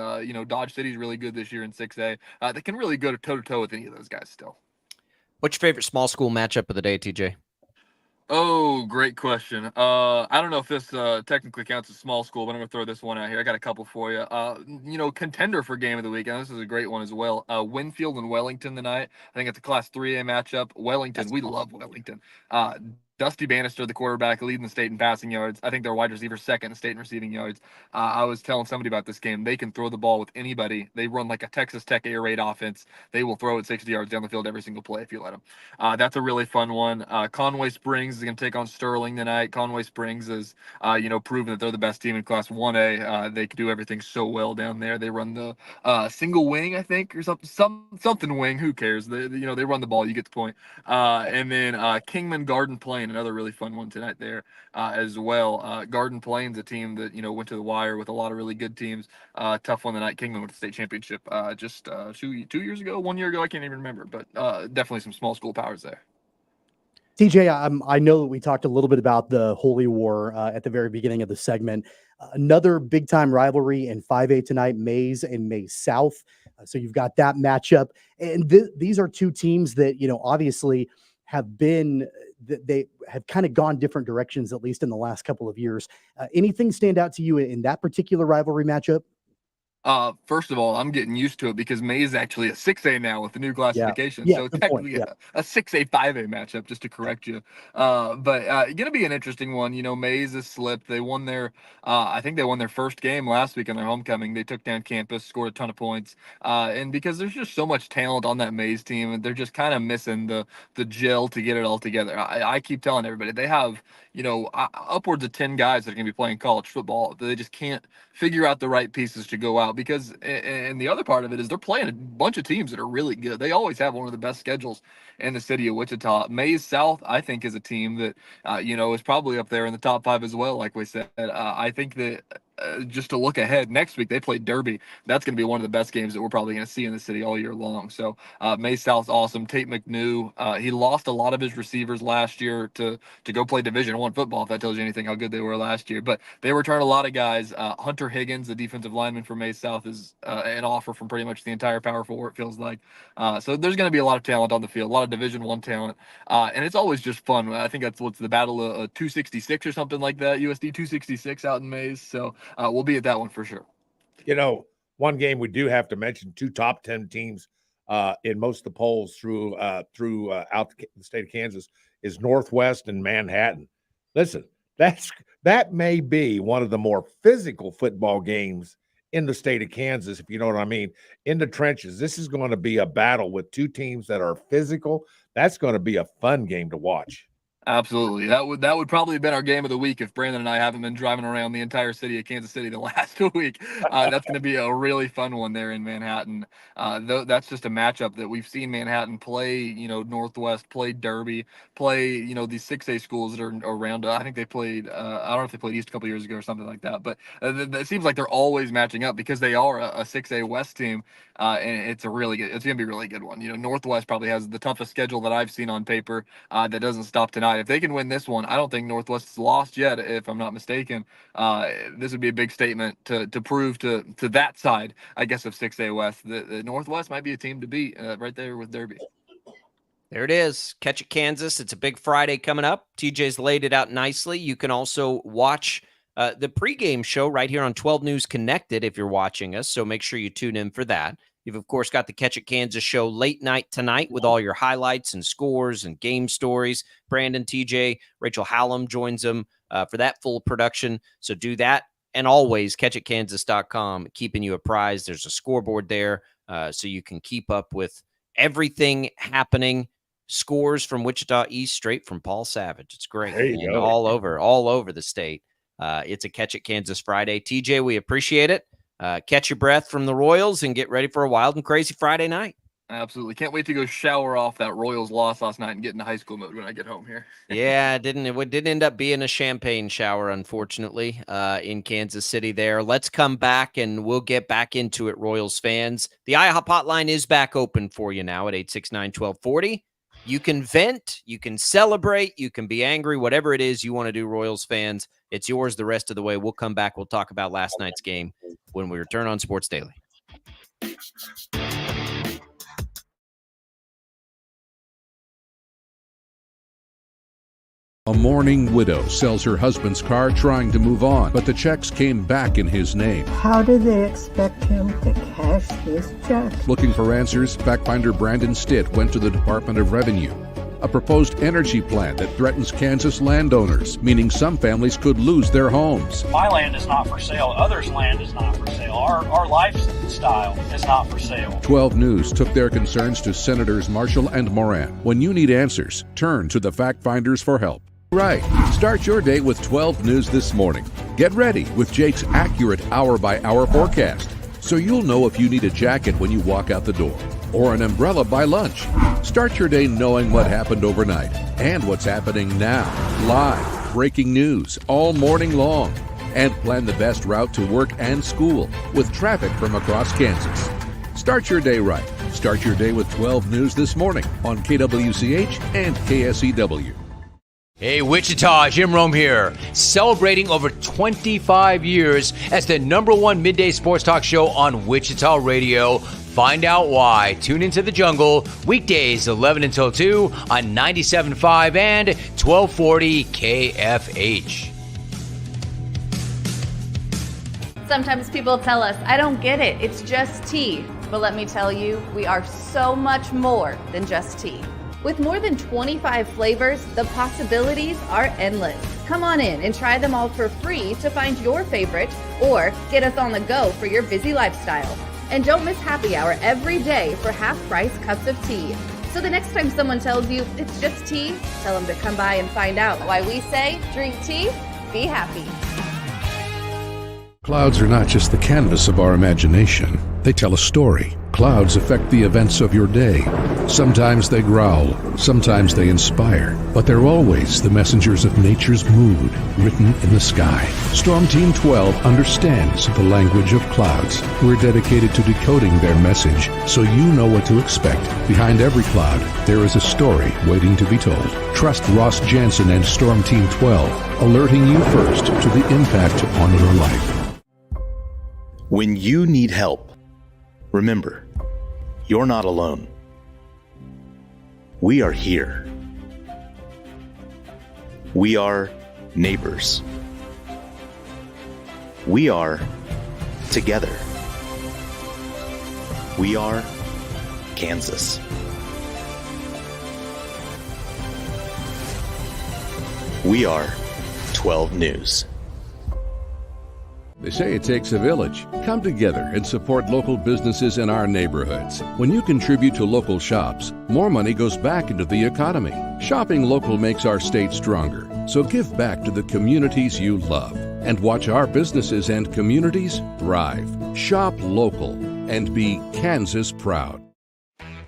Dodge City's really good this year in 6A. They can really go toe to toe with any of those guys still. What's your favorite small school matchup of the day, TJ? Oh, great question. I don't know if this technically counts as small school, but I'm going to throw this one out here. I got a couple for you. Contender for game of the week, and this is a great one as well. Winfield and Wellington tonight. I think it's a Class 3A matchup. Wellington, we love Wellington. Dusty Bannister, the quarterback, leading the state in passing yards. I think they're wide receiver second in the state in receiving yards. I was telling somebody about this game. They can throw the ball with anybody. They run like a Texas Tech air raid offense. They will throw it 60 yards down the field every single play if you let them. That's a really fun one. Conway Springs is going to take on Sterling tonight. Conway Springs is, proven that they're the best team in Class 1A. They can do everything so well down there. They run the single wing, I think, or something wing. Who cares? They run the ball. You get the point. And then Kingman Garden Plain, another really fun one tonight there as well. Garden Plain's a team that went to the wire with a lot of really good teams. Tough one tonight. Kingman with the state championship just 2 years ago, 1 year ago. I can't even remember, but definitely some small school powers there. TJ, I know that we talked a little bit about the Holy War at the very beginning of the segment. Another big time rivalry in 5A tonight, Maize and Maize South. So you've got that matchup, and these are two teams that obviously have been. They have kind of gone different directions, at least in the last couple of years. Anything stand out to you in that particular rivalry matchup? First of all, I'm getting used to it because May is actually a 6A now with the new classification. Yeah, so good technically point. a 6A, 5A matchup, just to correct you. But going to be an interesting one. Mays has slipped. They won I think they won their first game last week on their homecoming. They took down campus, scored a ton of points. And because there's just so much talent on that Mays team, and they're just kind of missing the gel to get it all together. I keep telling everybody they have, upwards of 10 guys that are going to be playing college football. They just can't figure out the right pieces to go out because, and the other part of it is they're playing a bunch of teams that are really good. They always have one of the best schedules in the city of Wichita. Maize South, I think, is a team that, is probably up there in the top 5 as well. Like we said, I think that just to look ahead, next week they play Derby. That's going to be one of the best games that we're probably going to see in the city all year long. So Maize South's awesome. Tate McNew, he lost a lot of his receivers last year to go play Division I football, if that tells you anything how good they were last year. But they returned a lot of guys. Hunter Higgins, the defensive lineman for Maize South, is an offer from pretty much the entire Power 4, it feels like. So there's going to be a lot of talent on the field, a lot of Division I talent. And it's always just fun. I think that's what's the battle of 266 or something like that, USD 266 out in Maize. So we'll be at that one for sure. One game we do have to mention, 2 top 10 teams in most of the polls through out the state of Kansas is Northwest and Manhattan. Listen, that may be one of the more physical football games in the state of Kansas, if you know what I mean. In the trenches, this is going to be a battle with 2 teams that are physical. That's going to be a fun game to watch. Absolutely. That would probably have been our game of the week if Brandon and I haven't been driving around the entire city of Kansas City the last week. That's going to be a really fun one there in Manhattan. That's just a matchup that we've seen Manhattan play, Northwest, play Derby, play, these 6A schools that are around. I think they played, I don't know if they played East a couple years ago or something like that, but it seems like they're always matching up because they are a 6A West team. And it's going to be a really good one. Northwest probably has the toughest schedule that I've seen on paper that doesn't stop tonight. If they can win this one, I don't think Northwest is lost yet, if I'm not mistaken. This would be a big statement to prove to that side, I guess, of 6A West. The Northwest might be a team to beat right there with Derby. There it is. Catch it, Kansas. It's a big Friday coming up. TJ's laid it out nicely. You can also watch the pregame show right here on 12 News Connected if you're watching us, so make sure you tune in for that. You've, of course, got the Catch It Kansas show late night tonight with all your highlights and scores and game stories. Brandon, TJ, Rachel Hallam joins them for that full production. So do that. And always catchitkansas.com, keeping you apprised. There's a scoreboard there so you can keep up with everything happening. Scores from Wichita East straight from Paul Savage. It's great. There you And go. all over the state. It's a Catch It Kansas Friday. TJ, we appreciate it. Catch your breath from the Royals and get ready for a wild and crazy Friday night. Absolutely. Can't wait to go shower off that Royals loss last night and get into high school mode when I get home here. Yeah, it didn't end up being a champagne shower, unfortunately, in Kansas City there. Let's come back and we'll get back into it, Royals fans. The IHOP hotline is back open for you now at 869-1240. You can vent, you can celebrate, you can be angry, whatever it is you want to do, Royals fans. It's yours the rest of the way. We'll come back. We'll talk about last night's game when we return on Sports Daily. A mourning widow sells her husband's car trying to move on, but the checks came back in his name. How do they expect him to cash his check? Looking for answers, fact finder Brandon Stitt went to the Department of Revenue. A proposed energy plan that threatens Kansas landowners, meaning some families could lose their homes. My land is not for sale. Others' land is not for sale. Our lifestyle is not for sale. 12 News took their concerns to Senators Marshall and Moran. When you need answers, turn to the fact finders for help. Right. Start your day with 12 News this morning. Get ready with Jake's accurate hour-by-hour forecast, so you'll know if you need a jacket when you walk out the door or an umbrella by lunch. Start your day knowing what happened overnight and what's happening now. Live, breaking news all morning long. And plan the best route to work and school with traffic from across Kansas. Start your day right. Start your day with 12 News this morning on KWCH and KSEW. Hey, Wichita, Jim Rome here, celebrating over 25 years as the #1 midday sports talk show on Wichita Radio. Find out why. Tune into the jungle, weekdays 11 until 2 on 97.5 and 1240 KFH. Sometimes people tell us, I don't get it, it's just tea. But let me tell you, we are so much more than just tea. With more than 25 flavors, the possibilities are endless. Come on in and try them all for free to find your favorite or get us on the go for your busy lifestyle. And don't miss happy hour every day for half-price cups of tea. So the next time someone tells you it's just tea, tell them to come by and find out why we say drink tea, be happy. Clouds are not just the canvas of our imagination. They tell a story. Clouds affect the events of your day. Sometimes they growl, sometimes they inspire, but they're always the messengers of nature's mood written in the sky. Storm Team 12 understands the language of clouds. We're dedicated to decoding their message so you know what to expect. Behind every cloud, there is a story waiting to be told. Trust Ross Jansen and Storm Team 12, alerting you first to the impact on your life. When you need help, remember, you're not alone. We are here. We are neighbors. We are together. We are Kansas. We are 12 News. They say it takes a village. Come together and support local businesses in our neighborhoods. When you contribute to local shops, more money goes back into the economy. Shopping local makes our state stronger. So give back to the communities you love and watch our businesses and communities thrive. Shop local and be Kansas proud.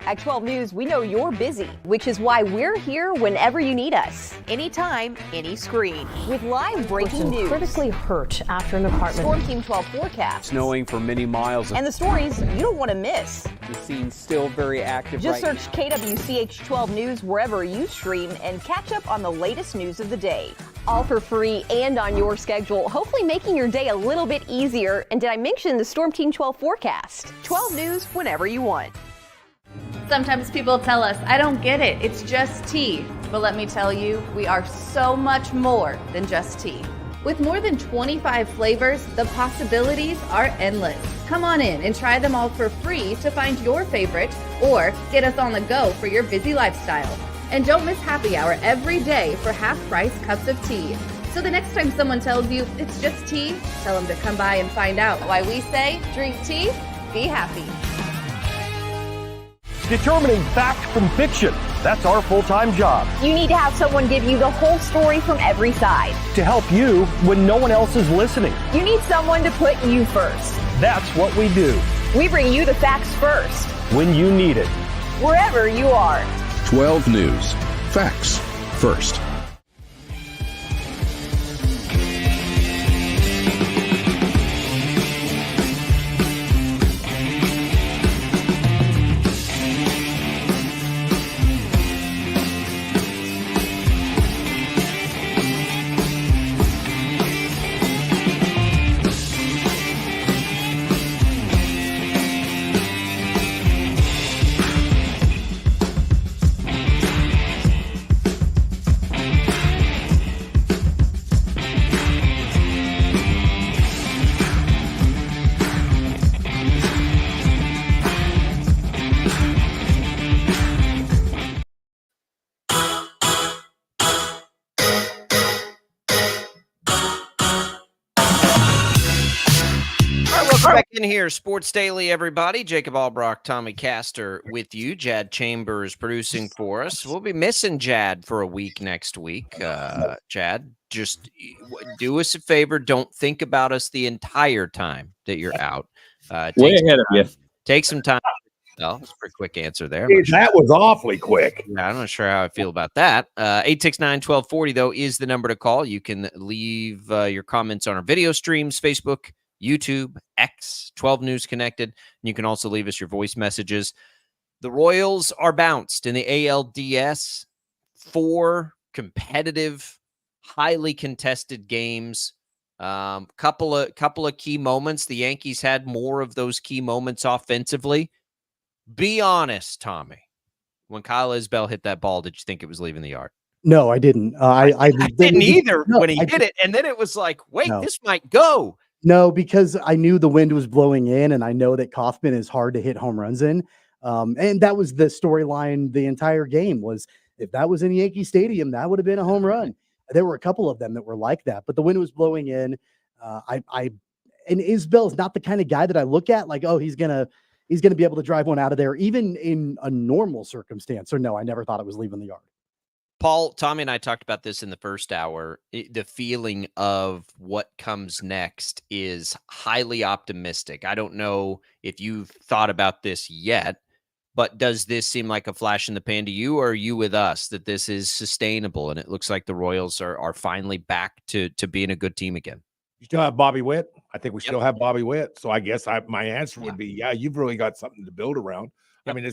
At 12 News, we know you're busy, which is why we're here whenever you need us. Anytime, any screen. With live breaking news. Critically hurt after an apartment. Storm Team 12 forecast. Snowing for many miles. And the stories you don't want to miss. The scene's still very active. Just right search KWCH 12 News wherever you stream and catch up on the latest news of the day. All for free and on your schedule, hopefully making your day a little bit easier. And did I mention the Storm Team 12 forecast? 12 News whenever you want. Sometimes people tell us, I don't get it, it's just tea. But let me tell you, we are so much more than just tea. With more than 25 flavors, the possibilities are endless. Come on in and try them all for free to find your favorite or get us on the go for your busy lifestyle. And don't miss happy hour every day for half-price cups of tea. So the next time someone tells you it's just tea, tell them to come by and find out why we say drink tea, be happy. Determining fact from fiction. That's our full-time job. You need to have someone give you the whole story from every side. To help you when no one else is listening. You need someone to put you first. That's what we do. We bring you the facts first. When you need it. Wherever you are. 12 News. Facts first. Back in here, Sports Daily, everybody. Jacob Albrock, Tommy Castor with you. Jad Chambers producing for us. We'll be missing Jad for a week next week. Jad, just do us a favor. Don't think about us the entire time that you're out. Way ahead of you. Take some time. Oh, that's a pretty quick answer there. That was awfully quick. Yeah, I'm not sure how I feel about that. 869-1240, though, is the number to call. You can leave your comments on our video streams, Facebook, YouTube, X, 12 News Connected. And you can also leave us your voice messages. The Royals are bounced in the ALDS. 4 competitive, highly contested games. Couple of key moments. The Yankees had more of those key moments offensively. Be honest, Tommy. When Kyle Isbell hit that ball, did you think it was leaving the yard? No, I didn't. I didn't either when he hit it. And then it was like, wait, this might go. No, because I knew the wind was blowing in, and I know that Kaufman is hard to hit home runs in. And that was the storyline the entire game was if that was in Yankee Stadium, that would have been a home run. There were a couple of them that were like that, but the wind was blowing in. And Isbell is not the kind of guy that I look at like, oh, he's gonna be able to drive one out of there, even in a normal circumstance. So no, I never thought it was leaving the yard. Paul, Tommy and I talked about this in the first hour. The feeling of what comes next is highly optimistic. I don't know if you've thought about this yet, but does this seem like a flash in the pan to you, or are you with us that this is sustainable and it looks like the Royals are finally back to being a good team again? You still have Bobby Witt. I think we still have Bobby Witt. So I guess my answer would be, yeah, you've really got something to build around. I mean,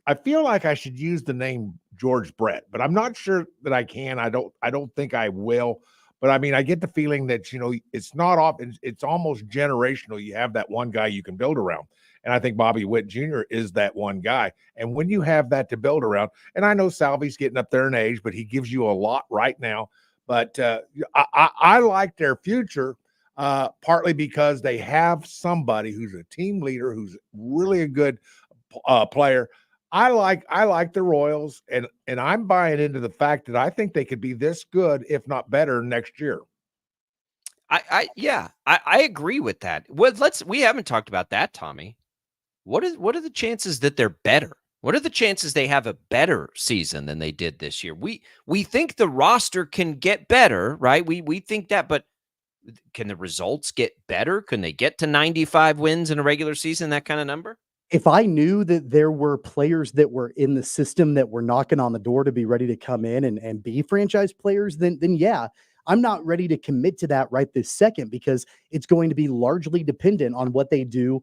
I feel like I should use the name George Brett, but I'm not sure that I can. I don't think I will. But I mean, I get the feeling that, it's not often, it's almost generational. You have that one guy you can build around. And I think Bobby Witt Jr. is that one guy. And when you have that to build around, and I know Salvy's getting up there in age, but he gives you a lot right now. But I like their future, partly because they have somebody who's a team leader, who's really a good player. I like the Royals, and I'm buying into the fact that I think they could be this good, if not better, next year. I agree with that. We haven't talked about that, Tommy. What are the chances that they're better? What are the chances they have a better season than they did this year? We think the roster can get better, right? We think that, but can the results get better? Can they get to 95 wins in a regular season, that kind of number? If I knew that there were players that were in the system that were knocking on the door to be ready to come in and be franchise players, then yeah, I'm not ready to commit to that right this second because it's going to be largely dependent on what they do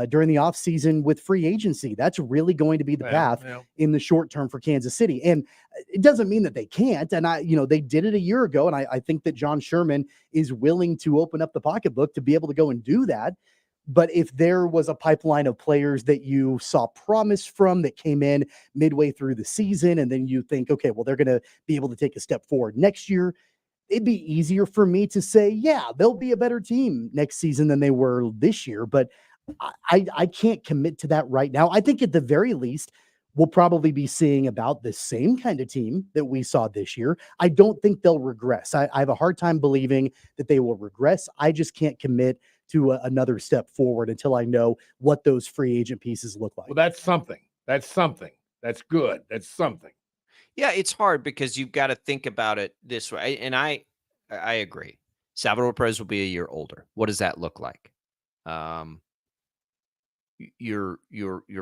during the offseason with free agency. That's really going to be the path in the short term for Kansas City. And it doesn't mean that they can't. And they did it a year ago. And I think that John Sherman is willing to open up the pocketbook to be able to go and do that. But if there was a pipeline of players that you saw promise from that came in midway through the season, and then you think, okay, well, they're going to be able to take a step forward next year, it'd be easier for me to say, yeah, they'll be a better team next season than they were this year. But I can't commit to that right now. I think at the very least, we'll probably be seeing about the same kind of team that we saw this year. I don't think they'll regress. I have a hard time believing that they will regress. I just can't commit to another step forward until I know what those free agent pieces look like. Well, that's something. That's something. That's good. That's something. Yeah, it's hard because you've got to think about it this way. And I agree. Salvador Perez will be a year older. What does that look like? Your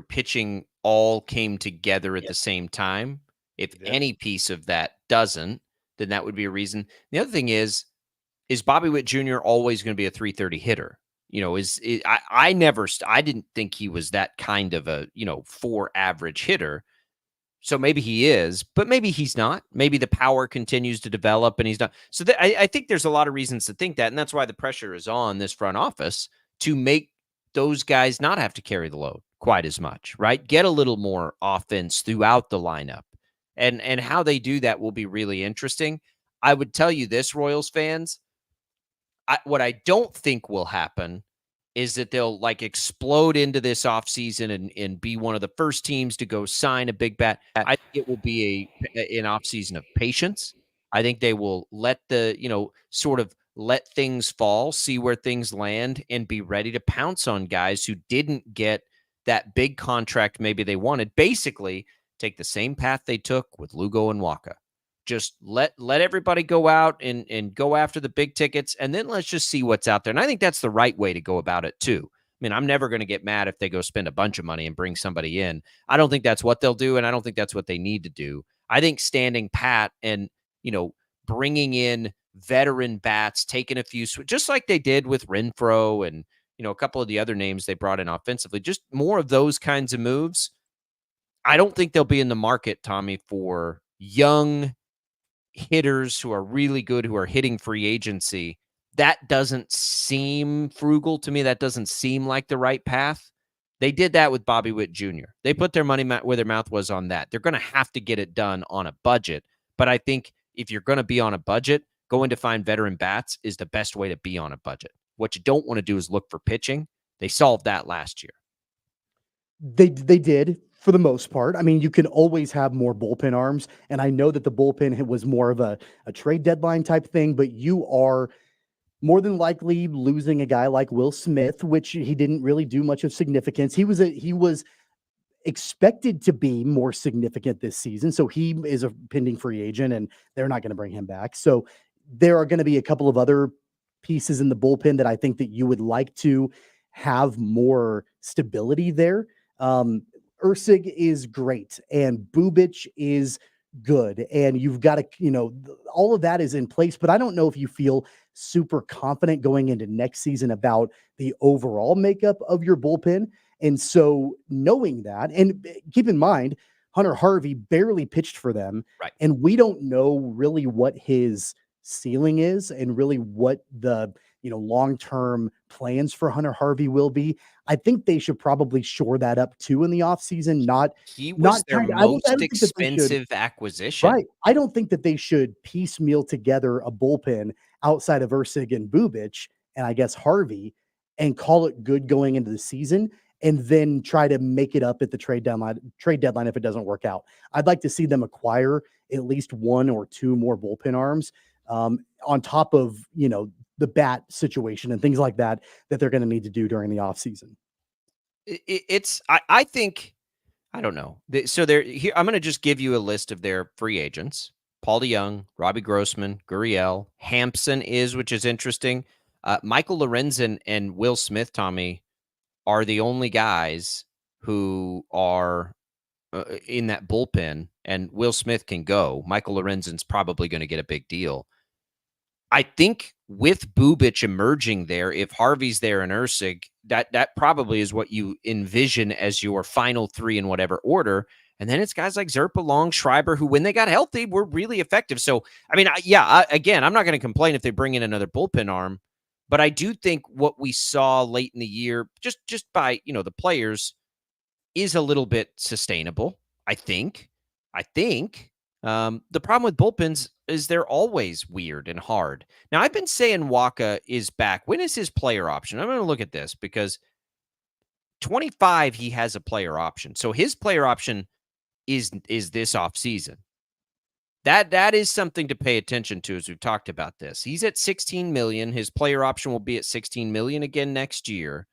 pitching all came together at the same time. If any piece of that doesn't, then that would be a reason. The other thing is Bobby Witt Jr. always going to be a 330 hitter? I didn't think he was that kind of a 4 average hitter. So maybe he is, but maybe he's not. Maybe the power continues to develop and he's not. So I think there's a lot of reasons to think that. And that's why the pressure is on this front office to make those guys not have to carry the load quite as much, right? Get a little more offense throughout the lineup. And how they do that will be really interesting. I would tell you this, Royals fans, what I don't think will happen is that they'll explode into this offseason and be one of the first teams to go sign a big bat. I think it will be an offseason of patience. I think they will let let things fall, see where things land, and be ready to pounce on guys who didn't get that big contract maybe they wanted. Basically, take the same path they took with Lugo and Waka. Just let everybody go out and go after the big tickets, and then let's just see what's out there. And I think that's the right way to go about it, too. I mean, I'm never going to get mad if they go spend a bunch of money and bring somebody in. I don't think that's what they'll do, and I don't think that's what they need to do. I think standing pat and, bringing in veteran bats, taking a few, just like they did with Renfroe and, a couple of the other names they brought in offensively, just more of those kinds of moves. I don't think they'll be in the market, Tommy, for young hitters who are really good, who are hitting free agency. That doesn't seem frugal to me. That doesn't seem like the right path. They did that with Bobby Witt Jr. They put their money where their mouth was on that. They're going to have to get it done on a budget. But I think if you're going to be on a budget, going to find veteran bats is the best way to be on a budget. What you don't want to do is look for pitching. They solved that last year. They did, for the most part. I mean, you can always have more bullpen arms, and I know that the bullpen was more of a trade deadline type thing, but you are more than likely losing a guy like Will Smith, which he didn't really do much of significance. He was expected to be more significant this season, so he is a pending free agent, and they're not going to bring him back. So there are going to be a couple of other pieces in the bullpen that I think that you would like to have more stability there. Ursig is great and Bubic is good, and you've got to, all of that is in place, but I don't know if you feel super confident going into next season about the overall makeup of your bullpen. And so knowing that, and keep in mind, Hunter Harvey barely pitched for them, right? And we don't know really what his ceiling is and really what the long-term plans for Hunter Harvey will be. I think they should probably shore that up too in the offseason. He was their most expensive acquisition. Right. I don't think that they should piecemeal together a bullpen outside of Ursig and Bubic and I guess Harvey and call it good going into the season and then try to make it up at the trade deadline if it doesn't work out. I'd like to see them acquire at least 1 or 2 more bullpen arms on top of, the bat situation and things like that they're going to need to do during the offseason. I think, I don't know. So here, I'm going to just give you a list of their free agents. Paul DeYoung, Robbie Grossman, Gurriel, Hampson which is interesting. Michael Lorenzen and Will Smith, Tommy, are the only guys who are in that bullpen, and Will Smith can go. Michael Lorenzen's probably going to get a big deal. I think with Bubic emerging there, if Harvey's there and Ursig, that probably is what you envision as your final 3 in whatever order. And then it's guys like Zerpa, Long, Schreiber, who when they got healthy were really effective. So, I mean, again, I'm not going to complain if they bring in another bullpen arm, but I do think what we saw late in the year, just by, the players, is a little bit sustainable, I think. The problem with bullpens is they're always weird and hard. Now, I've been saying Waka is back. When is his player option? I'm going to look at this because 25, he has a player option. So his player option is this offseason. That is something to pay attention to as we've talked about this. He's at $16 million. His player option will be at $16 million again next year.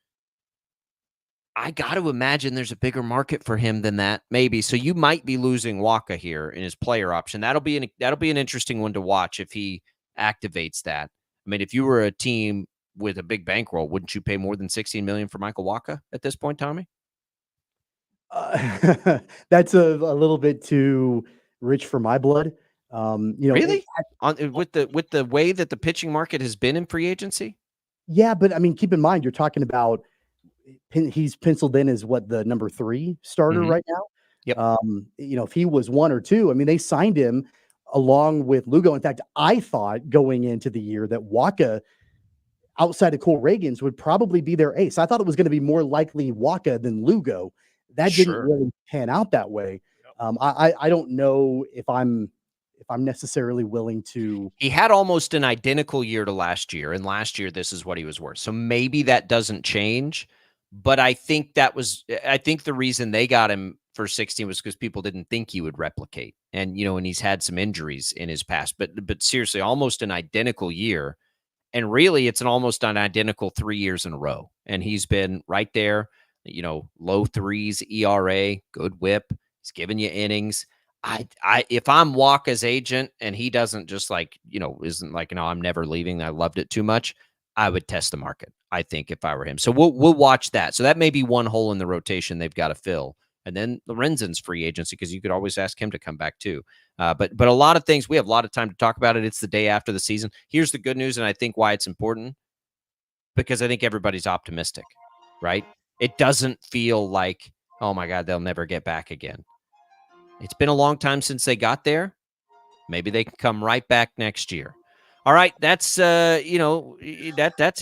I got to imagine there's a bigger market for him than that, maybe. So you might be losing Waka here in his player option. That'll be an interesting one to watch if he activates that. I mean, if you were a team with a big bankroll, wouldn't you pay more than $16 million for Michael Waka at this point, Tommy? That's a little bit too rich for my blood. Really? With the way that the pitching market has been in free agency? Yeah, but I mean, keep in mind, you're talking about he's penciled in as the number 3 starter right now. Yep. If he was 1 or 2, I mean, they signed him along with Lugo. In fact, I thought going into the year that Waka, outside of Cole Reagans, would probably be their ace. I thought it was going to be more likely Waka than Lugo. That didn't really pan out that way. I don't know if I'm necessarily willing to. He had almost an identical year to last year, and last year this is what he was worth. So maybe that doesn't change. But I think the reason they got him for 16 was because people didn't think he would replicate. And, and he's had some injuries in his past, but seriously, almost an identical year. And really it's almost an identical 3 years in a row. And he's been right there, low 3s ERA, good whip. He's giving you innings. If I'm Waka's agent and he doesn't just isn't like, no, I'm never leaving, I loved it too much, I would test the market, I think, if I were him. So we'll watch that. So that may be one hole in the rotation they've got to fill. And then Lorenzen's free agency, because you could always ask him to come back too. But a lot of things, we have a lot of time to talk about it. It's the day after the season. Here's the good news, and I think why it's important, because I think everybody's optimistic, right? It doesn't feel like, oh my God, they'll never get back again. It's been a long time since they got there. Maybe they can come right back next year. All right, that's that's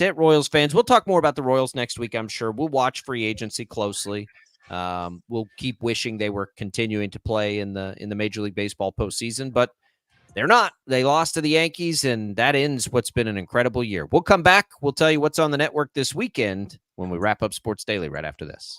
it, Royals fans. We'll talk more about the Royals next week, I'm sure. We'll watch free agency closely. We'll keep wishing they were continuing to play in the Major League Baseball postseason, but they're not. They lost to the Yankees, and that ends what's been an incredible year. We'll come back. We'll tell you what's on the network this weekend when we wrap up Sports Daily right after this.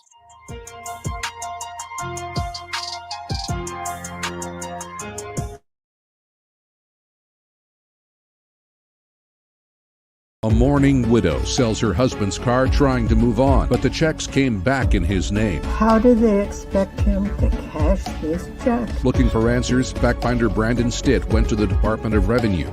A mourning widow sells her husband's car trying to move on, but the checks came back in his name. How do they expect him to cash his check? Looking for answers, fact finder Brandon Stitt went to the Department of Revenue.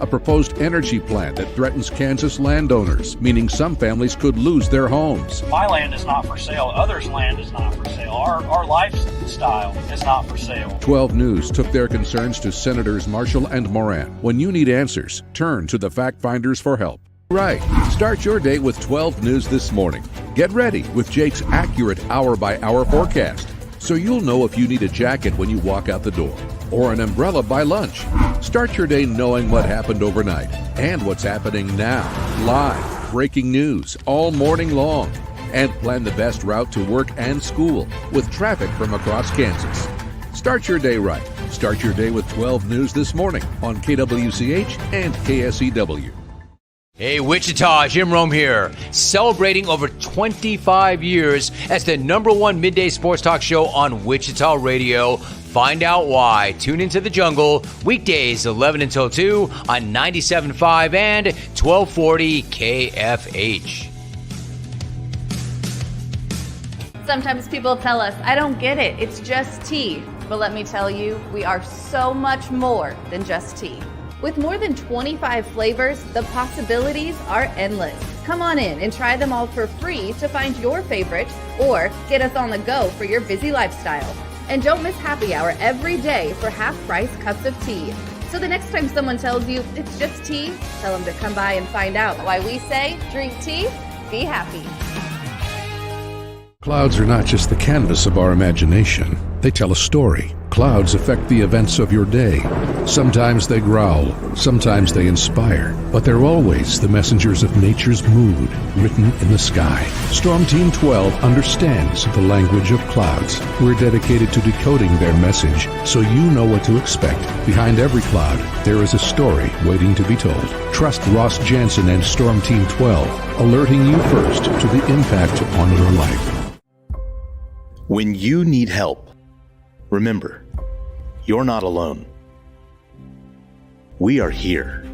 A proposed energy plan that threatens Kansas landowners, meaning some families could lose their homes. My land is not for sale. Others' land is not for sale. Our lifestyle is not for sale. 12 News took their concerns to Senators Marshall and Moran. When you need answers, turn to the fact finders for help. Right. Start your day with 12 News this morning. Get ready with Jake's accurate hour-by-hour forecast, so you'll know if you need a jacket when you walk out the door or an umbrella by lunch. Start your day knowing what happened overnight and what's happening now. Live, breaking news all morning long. And plan the best route to work and school with traffic from across Kansas. Start your day right. Start your day with 12 News this morning on KWCH and KSEW. Hey, Wichita, Jim Rome here, celebrating over 25 years as the #1 midday sports talk show on Wichita Radio. Find out why. Tune into The Jungle, weekdays 11 until 2 on 97.5 and 1240 KFH. Sometimes people tell us, I don't get it, it's just tea. But let me tell you, we are so much more than just tea. With more than 25 flavors, the possibilities are endless. Come on in and try them all for free to find your favorite or get us on the go for your busy lifestyle. And don't miss happy hour every day for half-price cups of tea. So the next time someone tells you it's just tea, tell them to come by and find out why we say drink tea, be happy. Clouds are not just the canvas of our imagination. They tell a story. Clouds affect the events of your day. Sometimes they growl, sometimes they inspire, but they're always the messengers of nature's mood written in the sky. Storm Team 12 understands the language of clouds. We're dedicated to decoding their message so you know what to expect. Behind every cloud, there is a story waiting to be told. Trust Ross Jansen and Storm Team 12, alerting you first to the impact on your life. When you need help, remember, you're not alone. We are here.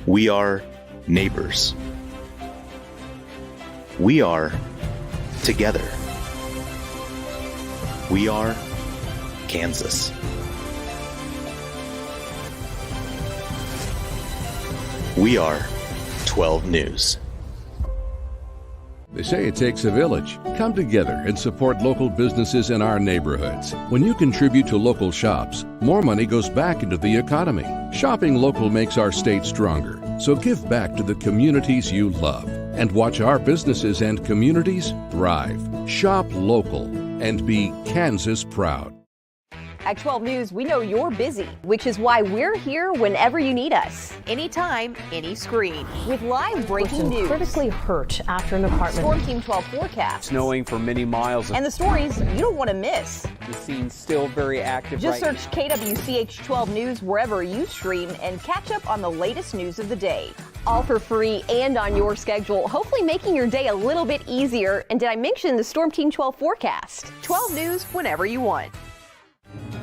We are neighbors. We are together. We are Kansas. We are 12 News. They say it takes a village. Come together and support local businesses in our neighborhoods. When you contribute to local shops, more money goes back into the economy. Shopping local makes our state stronger. So give back to the communities you love and watch our businesses and communities thrive. Shop local and be Kansas proud. At 12 News, we know you're busy, which is why we're here whenever you need us. Anytime, any screen. With live breaking news. Critically hurt after an apartment. Storm Team 12 forecast. Snowing for many miles. And the stories you don't want to miss. The scene's still very active. Just right search KWCH 12 News wherever you stream and catch up on the latest news of the day. All for free and on your schedule, hopefully making your day a little bit easier. And did I mention the Storm Team 12 forecast? 12 News whenever you want.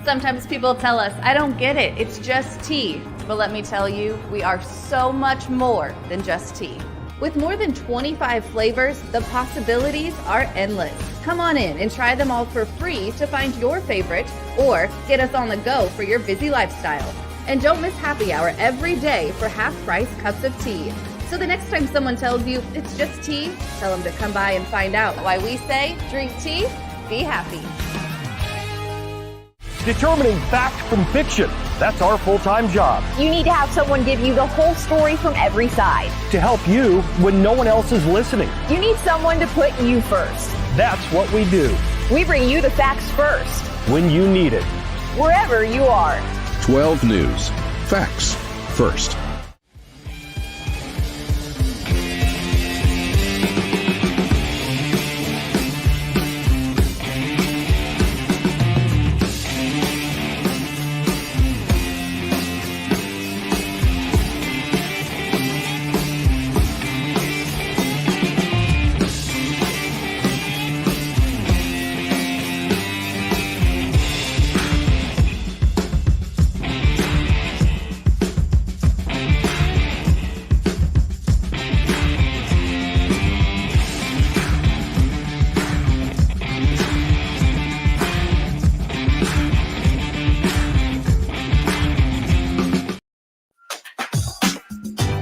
Sometimes people tell us, I don't get it, it's just tea. But let me tell you, we are so much more than just tea. With more than 25 flavors, the possibilities are endless. Come on in and try them all for free to find your favorite or get us on the go for your busy lifestyle. And don't miss happy hour every day for half-price cups of tea. So the next time someone tells you it's just tea, tell them to come by and find out why we say drink tea, be happy. Determining fact from fiction. That's our full-time job. You need to have someone give you the whole story from every side. To help you when no one else is listening. You need someone to put you first. That's what we do. We bring you the facts first. When you need it. Wherever you are. 12 News. Facts first.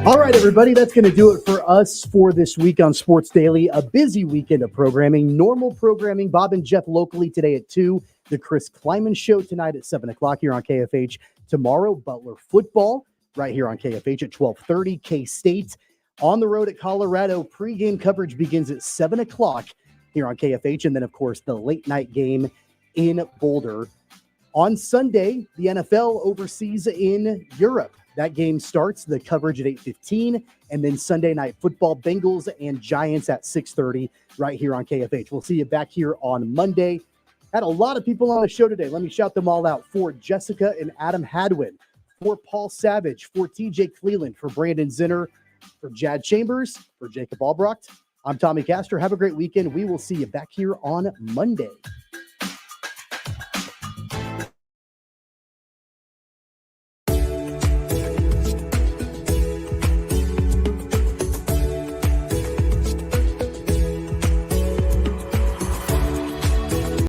All right, everybody, that's going to do it for us for this week on Sports Daily. A busy weekend of programming, normal programming. Bob and Jeff locally today at 2. The Chris Kleiman Show tonight at 7 o'clock here on KFH. Tomorrow, Butler football right here on KFH at 12:30. K-State on the road at Colorado. Pre-game coverage begins at 7 o'clock here on KFH. And then, of course, the late night game in Boulder. On Sunday, the NFL overseas in Europe. That game starts, the coverage at 8:15, and then Sunday Night Football, Bengals and Giants at 6:30 right here on KFH. We'll see you back here on Monday. Had a lot of people on the show today. Let me shout them all out. For Jessica and Adam Hadwin, for Paul Savage, for TJ Cleland, for Brandon Zinner, for Jad Chambers, for Jacob Albrecht. I'm Tommy Castor. Have a great weekend. We will see you back here on Monday.